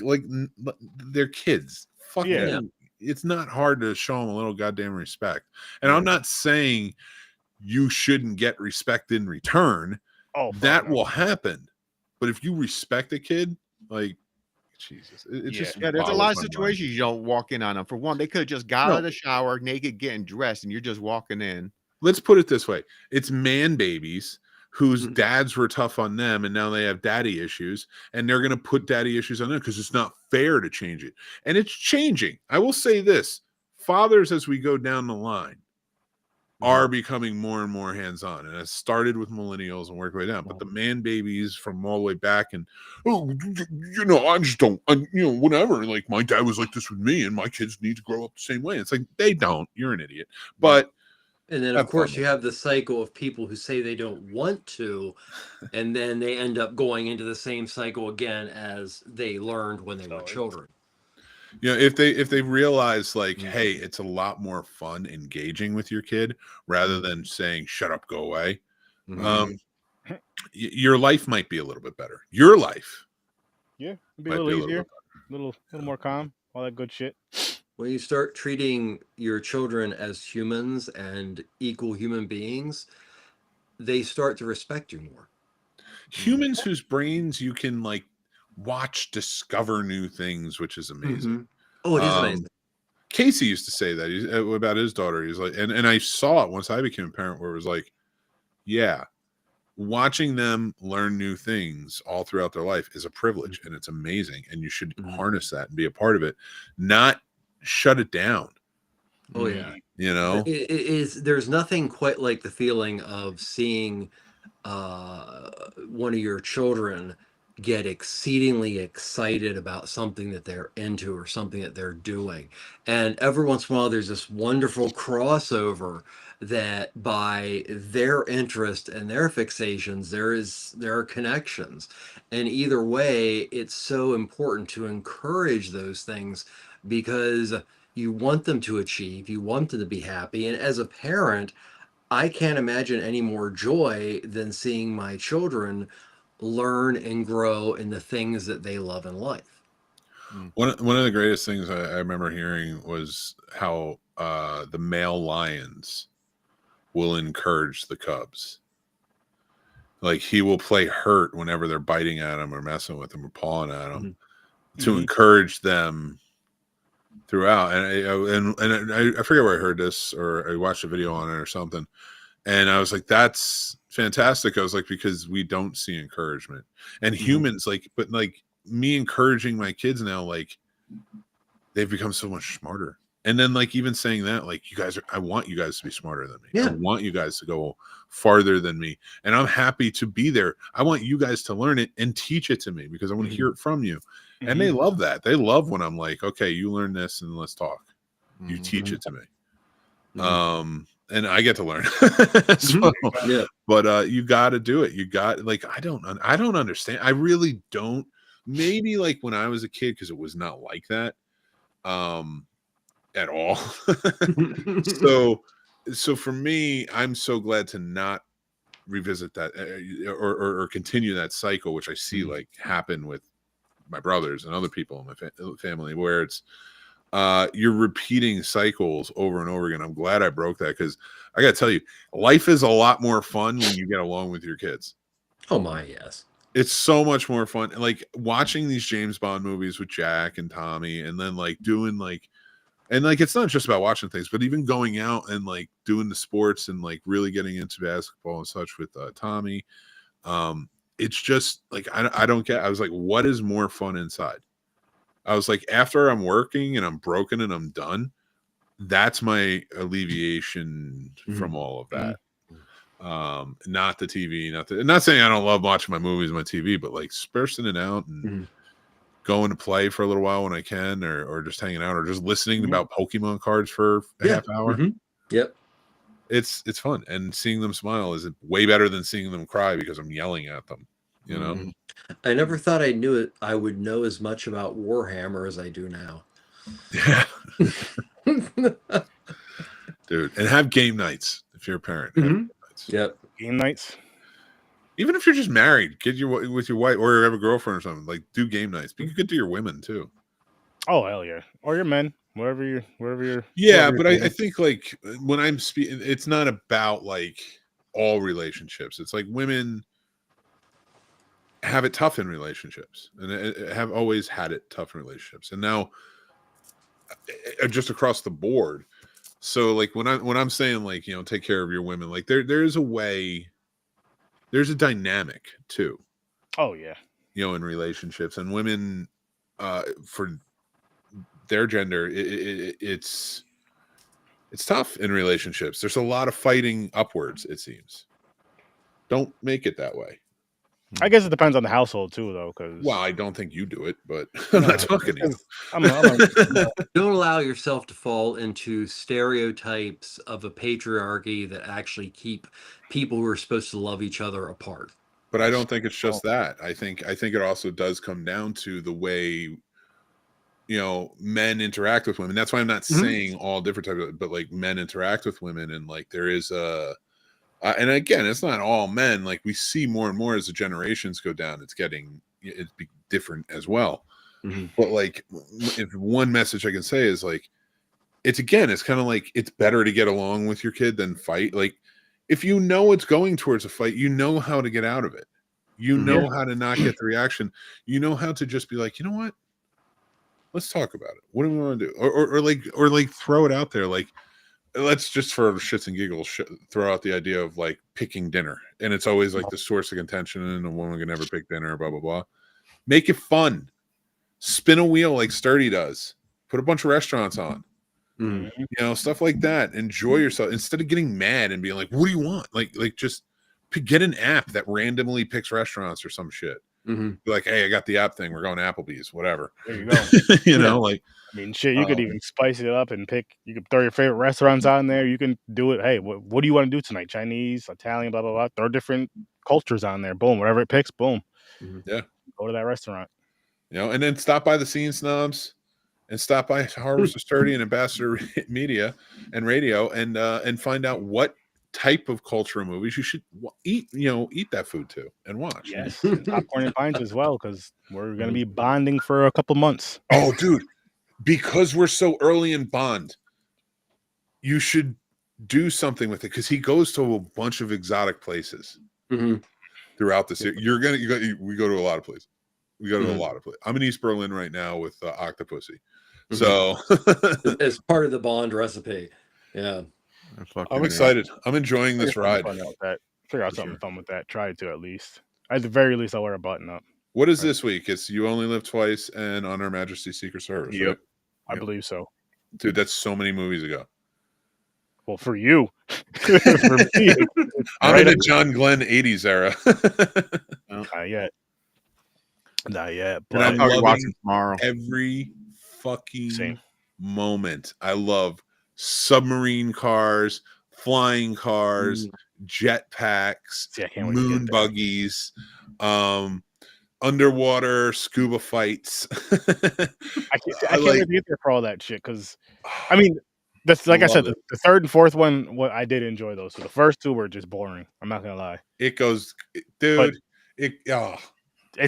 S1: they're kids. Fuck
S2: Yeah.
S1: them. It's not hard to show them a little goddamn respect. And I'm not saying you shouldn't get respect in return.
S2: Oh,
S1: that will happen. But if you respect a kid, like, Jesus, it just
S3: there's a lot of
S1: boggles my mind.
S3: situations you don't walk in on them. For one, they could have just got out of the shower, naked, getting dressed, and you're just walking in.
S1: Let's put it this way: it's man babies whose dads were tough on them, and now they have daddy issues, and they're going to put daddy issues on them because it's not fair to change it, and it's changing. I will say this: fathers, as we go down the line, are becoming more and more hands-on, and it started with millennials and worked way down. But the man babies from all the way back, and I just don't, whatever. Like, my dad was like this with me, and my kids need to grow up the same way. It's like, they don't. You're an idiot. But
S4: and then of course you have the cycle of people who say they don't want to, and then they end up going into the same cycle again as they learned when they were children.
S1: If they realize, like, hey, it's a lot more fun engaging with your kid rather than saying shut up, go away. Your life might be a little bit better. Your life,
S2: be a little easier, a little more calm, all that good shit.
S4: When you start treating your children as humans and equal human beings, they start to respect you more.
S1: Humans whose brains you can, like, watch discover new things, which is amazing.
S4: Oh, it is amazing.
S1: Casey used to say that about his daughter. He's like, and I saw it once I became a parent, where it was like, watching them learn new things all throughout their life is a privilege, and it's amazing, and you should harness that and be a part of it, not shut it down.
S4: Oh yeah.
S1: It
S4: is. There's nothing quite like the feeling of seeing one of your children get exceedingly excited about something that they're into or something that they're doing. And every once in a while, there's this wonderful crossover that by their interest and their fixations, there are connections. And either way, it's so important to encourage those things because you want them to achieve, you want them to be happy. And as a parent, I can't imagine any more joy than seeing my children learn and grow in the things that they love in life.
S1: One of the greatest things I remember hearing was how the male lions will encourage the cubs. Like, he will play hurt whenever they're biting at him or messing with him or pawing at him to encourage them throughout. And I forget where I heard this, or I watched a video on it or something. And I was like, that's fantastic. I was like, because we don't see encouragement. And humans, like, but like me encouraging my kids now, like, they've become so much smarter. And then, like, even saying that, like, I want you guys to be smarter than me.
S4: Yeah.
S1: I want you guys to go farther than me. And I'm happy to be there. I want you guys to learn it and teach it to me because I want to hear it from you. And they love that. They love when I'm like, okay, you learn this and let's talk. You teach it to me. And I get to learn. But you got to do it. You got, like, I don't understand. I really don't. Maybe like when I was a kid, because it was not like that at all. So for me, I'm so glad to not revisit that or continue that cycle, which I see like happen with my brothers and other people in my family, where it's you're repeating cycles over and over again. I'm glad I broke that, because I gotta tell you, life is a lot more fun when you get along with your kids.
S4: Oh my, yes.
S1: It's so much more fun. Like watching these James Bond movies with Jack and Tommy, and then like doing like, and like, it's not just about watching things, but even going out and like doing the sports and like really getting into basketball and such with Tommy. It's just like, I don't get, I was like, what is more fun inside? I was like, after I'm working and I'm broken and I'm done, that's my alleviation from all of that. Not the TV, not saying I don't love watching my movies on my TV, but like spurting it out and going to play for a little while when I can, or just hanging out, or just listening about Pokemon cards for a half hour.
S4: Yep.
S1: It's fun, and seeing them smile is way better than seeing them cry because I'm yelling at them. You know,
S4: I never thought I would know as much about Warhammer as I do now.
S1: Yeah. Dude, and have game nights if you're a parent.
S4: Yep.
S2: Game nights.
S1: Even if you're just married, get your with your wife or you have a girlfriend or something. Like do game nights. But you could do your women too.
S2: Oh hell yeah, or your men, wherever you're.
S1: Yeah,
S2: whoever
S1: but
S2: you're
S1: I think like when I'm speaking, it's not about like all relationships. It's like women have it tough in relationships and have always had it tough in relationships, and now just across the board. So like when I'm saying like take care of your women, like there's a way, there's a dynamic too.
S2: Oh yeah,
S1: In relationships and women, for their gender, it's tough in relationships. There's a lot of fighting upwards. It seems. Don't make it that way.
S2: I guess it depends on the household too, though. Because
S1: I don't think you do it, but I'm not talking to you.
S4: Don't allow yourself to fall into stereotypes of a patriarchy that actually keep people who are supposed to love each other apart.
S1: But I don't think it's just that. I think it also does come down to the way men interact with women. That's why I'm not saying all different types of, but like men interact with women, and like there is a and again, it's not all men. Like we see more and more as the generations go down, it's different as well. But like, if one message I can say is like, it's kind of like it's better to get along with your kid than fight. Like, if you know it's going towards a fight, you know how to get out of it. You know how to not get the reaction. You know how to just be like, you know what? Let's talk about it. What do we want to do? Or like throw it out there. Like, let's just for shits and giggles throw out the idea of like picking dinner, and it's always like the source of contention, and a woman can never pick dinner, blah blah blah. Make it fun. Spin a wheel like Sturdy does. Put a bunch of restaurants on. Stuff like that. Enjoy yourself instead of getting mad and being like, "What do you want?" Like just get an app that randomly picks restaurants or some shit. Be like, hey, I got the app thing. We're going to Applebee's, whatever.
S2: There you go.
S1: Like,
S2: I mean, shit, you could even spice it up and pick. You could throw your favorite restaurants on there. You can do it. Hey, what do you want to do tonight? Chinese, Italian, blah blah blah. Throw different cultures on there. Boom, whatever it picks. Boom.
S1: Yeah.
S2: Go to that restaurant.
S1: And then stop by the Scene Snobs, and stop by Harvest of Sturdy and Ambassador Media and Radio, and find out what type of cultural movies you should eat. Eat that food too and watch.
S2: Yes, and Popcorn and Pints as well, because we're gonna be bonding for a couple months.
S1: Oh, dude, because we're so early in Bond, you should do something with it, because he goes to a bunch of exotic places throughout the series. We go to a lot of places. We go to a lot of places. I'm in East Berlin right now with Octopussy. So
S4: as part of the Bond recipe. Yeah.
S1: I'm excited. I'm enjoying this ride.
S2: Figure out something fun with that. Try to at least. At the very least, I'll wear a button up.
S1: What is this week? It's You Only Live Twice and On Her Majesty's Secret Service.
S2: Yep.
S1: Right?
S2: I believe so.
S1: Dude, that's so many movies ago.
S2: Well, for you. For me.
S1: I'm in the John Glenn 80s era.
S2: Not yet.
S1: But I'm
S3: watching tomorrow.
S1: Every fucking moment. I love submarine cars, flying cars, jetpacks, moon buggies, underwater scuba fights.
S2: I can't wait to get there for all that shit, because I mean, that's like I said, the third and fourth one, I did enjoy those. So the first two were just boring. I'm not gonna lie.
S1: It goes, dude.
S2: It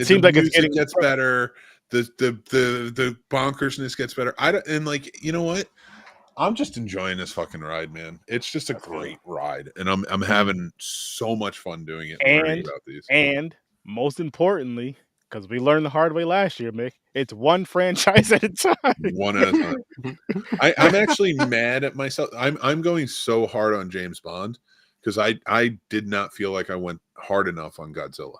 S2: seems like it's getting
S1: gets better. The bonkersness gets better. And like, you know what? I'm just enjoying this fucking ride, man. It's just a great ride, and I'm having so much fun doing it.
S2: And most importantly, because we learned the hard way last year, Mick, it's one franchise at a time.
S1: One at a time. I'm actually mad at myself. I'm going so hard on James Bond, because I did not feel like I went hard enough on Godzilla.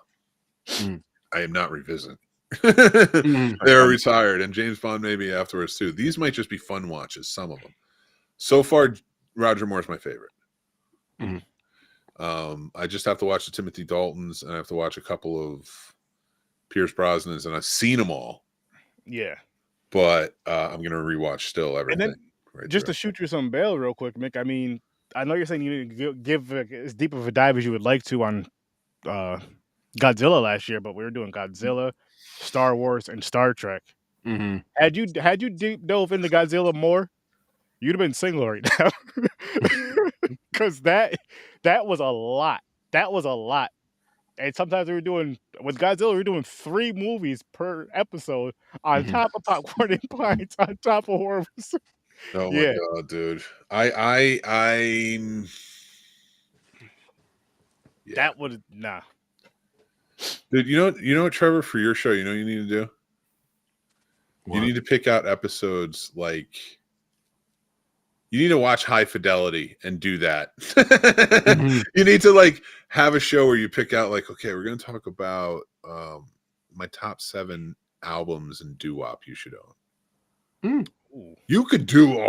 S1: I am not revisiting. They're retired, and James Bond maybe afterwards too. These might just be fun watches, some of them. So far, Roger Moore's my favorite. I just have to watch the Timothy Daltons, and I have to watch a couple of Pierce Brosnans, and I've seen them all.
S2: Yeah.
S1: But I'm going to rewatch still everything.
S2: And then, just to shoot you some bail real quick, Mick, I mean, I know you're saying you didn't give as deep of a dive as you would like to on Godzilla last year, but we were doing Godzilla, Star Wars, and Star Trek. Had you deep dove into Godzilla more, you'd have been single right now, because that was a lot. That was a lot And sometimes with Godzilla, we were doing 3 movies per episode on top of Popcorn and Pints, on top of horror.
S1: Oh my
S2: Yeah.
S1: god, dude! I yeah.
S2: That would nah.
S1: Dude, you know what, Trevor, for your show, you know what you need to do? You need to pick out episodes like you need to watch High Fidelity and do that. You need to like have a show where you pick out like, okay, we're going to talk about my top 7 albums in doo-wop you should own. You could do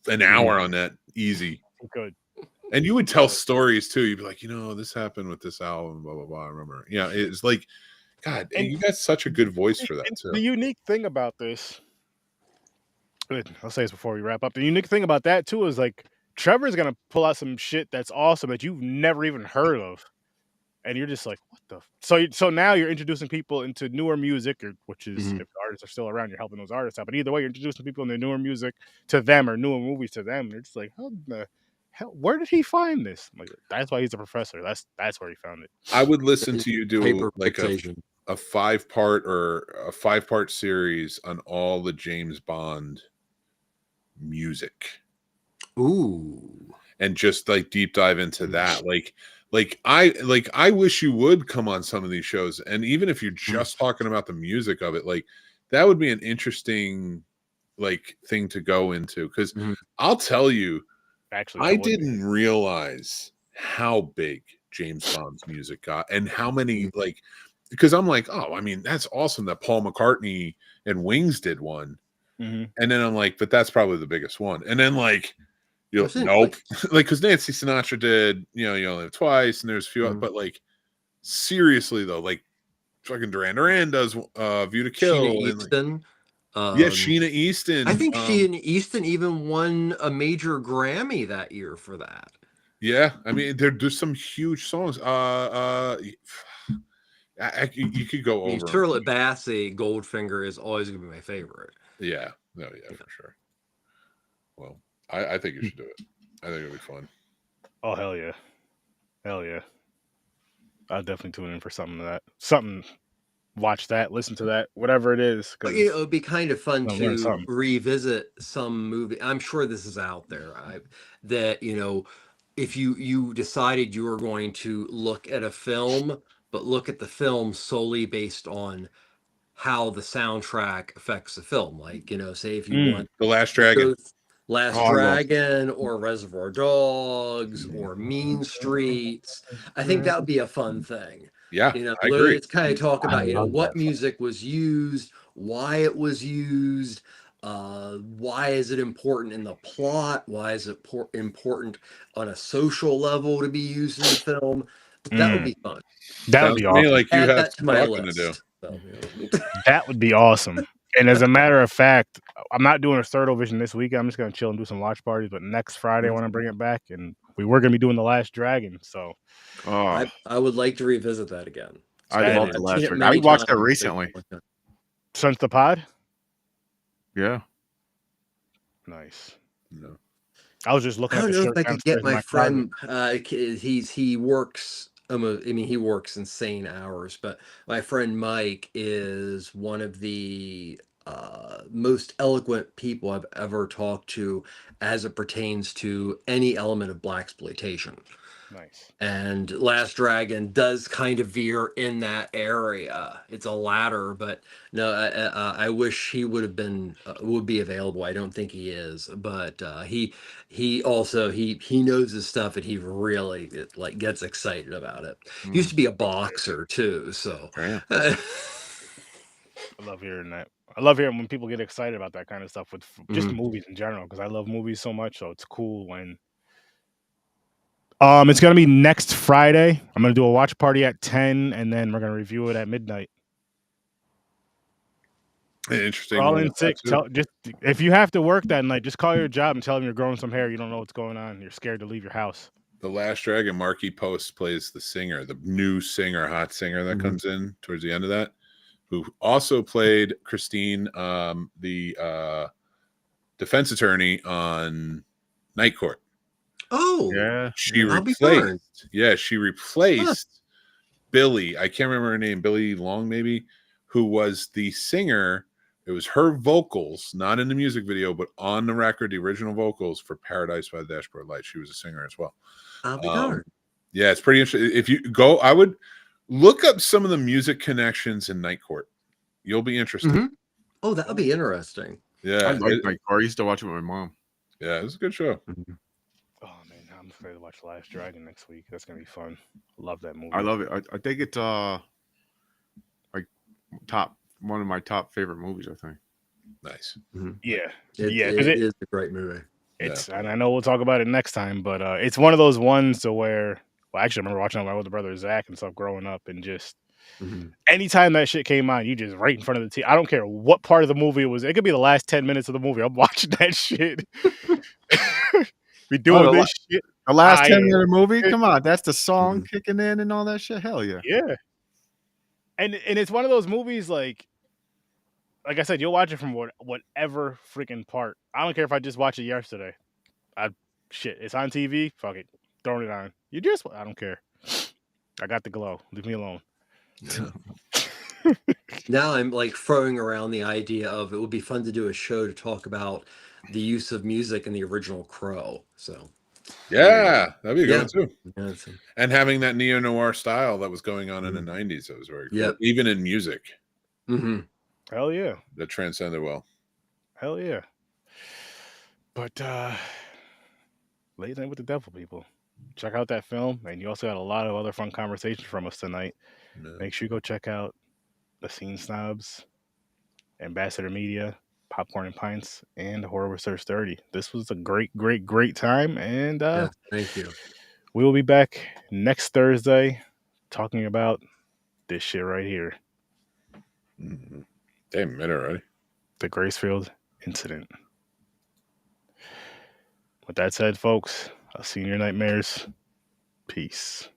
S1: an hour on that easy.
S2: Good.
S1: And you would tell stories too. You'd be like, this happened with this album, blah blah blah. I remember. Yeah, it's like, God, and you got such a good voice for that too.
S2: The unique thing about this, I'll say this before we wrap up. The unique thing about that too is like Trevor's gonna pull out some shit that's awesome that you've never even heard of, and you're just like, what the? So now you're introducing people into newer music, which is if the artists are still around, you're helping those artists out. But either way, you're introducing people in their newer music to them or newer movies to them. And they're just like, how the hell? Where did he find this? I'm like, that's why he's a professor. That's where he found it.
S1: I would listen to you do
S4: Paper
S1: like
S4: fixation.
S1: a 5-part series on all the James Bond music.
S4: Ooh.
S1: And just like deep dive into that. I wish you would come on some of these shows. And even if you're just talking about the music of it, like that would be an interesting like thing to go into. Because I'll tell you,
S2: actually,
S1: I didn't realize how big James Bond's music got and how many like, because I'm like, oh, I mean, that's awesome that Paul McCartney and Wings did one. And then I'm like, but that's probably the biggest one. And then like, nope. Like, because Nancy Sinatra did, You Only Live Twice, and there's a few, but like, seriously though, like, fucking Duran Duran does View to Kill.
S4: Sheena Easton.
S1: Sheena Easton.
S4: I think Sheena Easton even won a major Grammy that year for that.
S1: Yeah, I mean, there's some huge songs. You could go over.
S4: Charlotte Bassey, Goldfinger is always going to be my favorite.
S1: Yeah, no, yeah, for sure. Well, I think you should do it. I think it'll be fun.
S2: Oh hell yeah, I'll definitely tune in for something watch that, listen to that, whatever it is.
S4: But it would be kind of fun to revisit some movie. I'm sure this is out there. If you decided you were going to look at a film, but look at the film solely based on how the soundtrack affects the film. Like, say if you want
S1: The Last Dragon.
S4: Dragon or Reservoir Dogs or Mean Streets. I think that would be a fun thing.
S1: Yeah, I agree.
S4: It's kind of talk about what music was used, why it was used, why is it important in the plot, why is it important on a social level to be used in the film. That would be fun.
S2: That would be awesome.
S1: Like you
S4: add
S1: have
S4: that to my
S1: talking
S4: list.
S1: to do.
S4: So,
S2: That would be awesome. And as a matter of fact, I'm not doing a Third Vision this weekend. I'm just going to chill and do some watch parties. But next Friday, I want to bring it back. And we were going to be doing The Last Dragon. So
S4: I would like to revisit that again.
S3: I love The Last Dragon. I watched it recently.
S2: Since the pod?
S3: Yeah.
S2: Nice.
S1: No.
S2: I was just looking
S4: I
S2: at
S4: don't
S2: the
S4: know if I could get my friend. He works. He works insane hours, but my friend Mike is one of the most eloquent people I've ever talked to as it pertains to any element of blaxploitation.
S2: Nice.
S4: And Last Dragon does kind of veer in that area. It's a ladder, but no, I wish he would be available. I don't think he is, but he also knows his stuff and he really gets excited about it. He used to be a boxer too, so.
S2: I love hearing that. I love hearing when people get excited about that kind of stuff with just movies in general, because I love movies so much. So it's cool when. It's gonna be next Friday. I'm gonna do a watch party at 10, and then we're gonna review it at midnight.
S1: Interesting.
S2: All in sick. Just if you have to work that night, just call your job and tell them you're growing some hair. You don't know what's going on. You're scared to leave your house.
S1: The Last Dragon, Marky Post plays the singer, the new singer, hot singer that comes in towards the end of that, who also played Christine, the defense attorney on Night Court.
S4: Oh,
S3: yeah.
S1: She replaced Billy. I can't remember her name. Billy Long, maybe, who was the singer. It was her vocals, not in the music video, but on the record, the original vocals for "Paradise by the Dashboard Light." She was a singer as well.
S4: I'll be darned.
S1: Yeah, it's pretty interesting. If you go, I would look up some of the music connections in Night Court. You'll be interested.
S4: Mhm. Oh, that would be interesting.
S1: Yeah,
S3: I like Night Court. I used to watch it with my mom.
S1: yeah, it was a good show.
S2: Oh man, I'm excited to watch Last Dragon next week. That's gonna be fun. Love that movie.
S3: I love it. I think it's like one of my top favorite movies. I think.
S1: Nice.
S2: Yeah,
S4: It is a great movie.
S2: It's and I know we'll talk about it next time, but it's one of those ones to where. Well, actually, I remember watching it with my older brother Zach and stuff growing up, and just anytime that shit came on, you just right in front of the TV. I don't care what part of the movie it was. It could be the last 10 minutes of the movie. I'm watching that shit. We doing this shit.
S3: The last 10 minute movie? Come on. That's the song kicking in and all that shit. Hell yeah.
S2: Yeah. And it's one of those movies like I said, you'll watch it from whatever freaking part. I don't care if I just watched it yesterday. It's on TV. Fuck it. Throwing it on. I don't care. I got the glow. Leave me alone.
S1: Yeah.
S4: Now I'm like throwing around the idea of it would be fun to do a show to talk about the use of music in the original Crow. So
S1: Yeah, that'd be a good one too.
S4: yeah,
S1: And having that neo-noir style that was going on in the 90s, that was very cool.
S4: Yep.
S1: Even in music.
S2: Hell yeah.
S1: That transcended well.
S2: Hell yeah. But Late Night with the Devil, people. Check out that film. And you also got a lot of other fun conversations from us tonight.
S1: Yeah.
S2: Make sure you go check out the Scene Snobs, Ambassador Media, Popcorn and Pints, and Horror Research 30. This was a great, great, great time. And
S4: thank you.
S2: We will be back next Thursday talking about this shit right here.
S1: Damn, minute already.
S2: The Gracefield incident. With that said, folks, I'll see you in your nightmares. Peace.